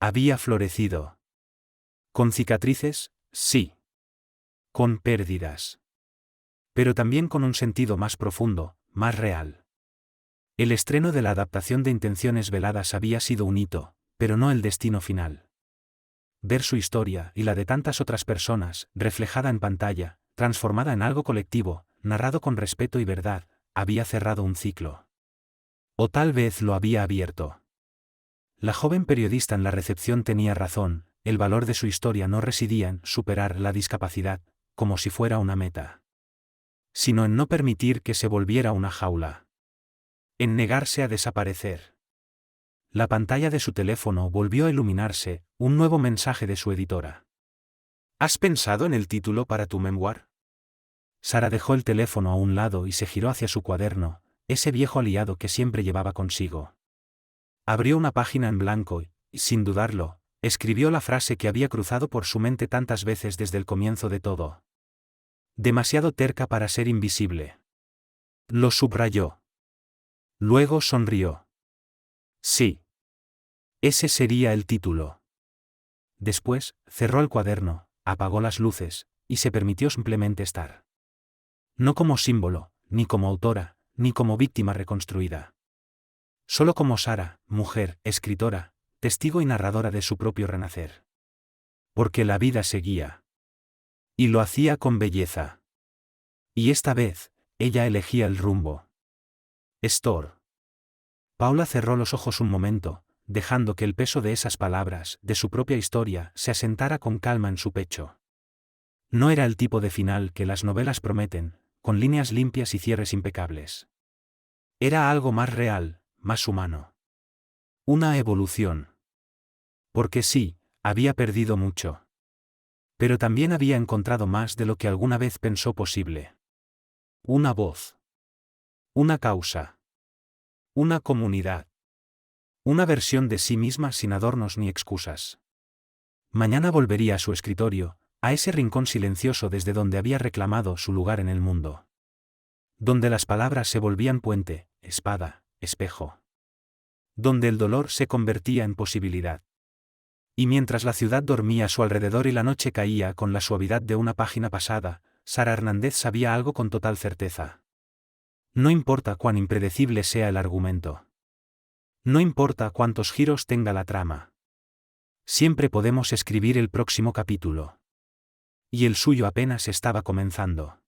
Había florecido. Con cicatrices, sí. Con pérdidas. Pero también con un sentido más profundo, más real. El estreno de la adaptación de Intenciones Veladas había sido un hito, pero no el destino final. Ver su historia y la de tantas otras personas, reflejada en pantalla, transformada en algo colectivo, narrado con respeto y verdad, había cerrado un ciclo. O tal vez lo había abierto. La joven periodista en la recepción tenía razón, el valor de su historia no residía en superar la discapacidad, como si fuera una meta, sino en no permitir que se volviera una jaula. En negarse a desaparecer. La pantalla de su teléfono volvió a iluminarse, un nuevo mensaje de su editora. ¿Has pensado en el título para tu memoir? Sara dejó el teléfono a un lado y se giró hacia su cuaderno, ese viejo aliado que siempre llevaba consigo. Abrió una página en blanco y, sin dudarlo, escribió la frase que había cruzado por su mente tantas veces desde el comienzo de todo. Demasiado terca para ser invisible. Lo subrayó. Luego sonrió. Sí. Ese sería el título. Después, cerró el cuaderno, apagó las luces, y se permitió simplemente estar. No como símbolo, ni como autora, ni como víctima reconstruida. Solo como Sara, mujer, escritora, testigo y narradora de su propio renacer. Porque la vida seguía. Y lo hacía con belleza. Y esta vez, ella elegía el rumbo. Store. Paula cerró los ojos un momento, dejando que el peso de esas palabras, de su propia historia, se asentara con calma en su pecho. No era el tipo de final que las novelas prometen, con líneas limpias y cierres impecables. Era algo más real, más humano. Una evolución. Porque sí, había perdido mucho. Pero también había encontrado más de lo que alguna vez pensó posible. Una voz. Una causa. Una comunidad. Una versión de sí misma sin adornos ni excusas. Mañana volvería a su escritorio, a ese rincón silencioso desde donde había reclamado su lugar en el mundo. Donde las palabras se volvían puente, espada, espejo. Donde el dolor se convertía en posibilidad. Y mientras la ciudad dormía a su alrededor y la noche caía con la suavidad de una página pasada, Sara Hernández sabía algo con total certeza. No importa cuán impredecible sea el argumento. No importa cuántos giros tenga la trama. Siempre podemos escribir el próximo capítulo. Y el suyo apenas estaba comenzando.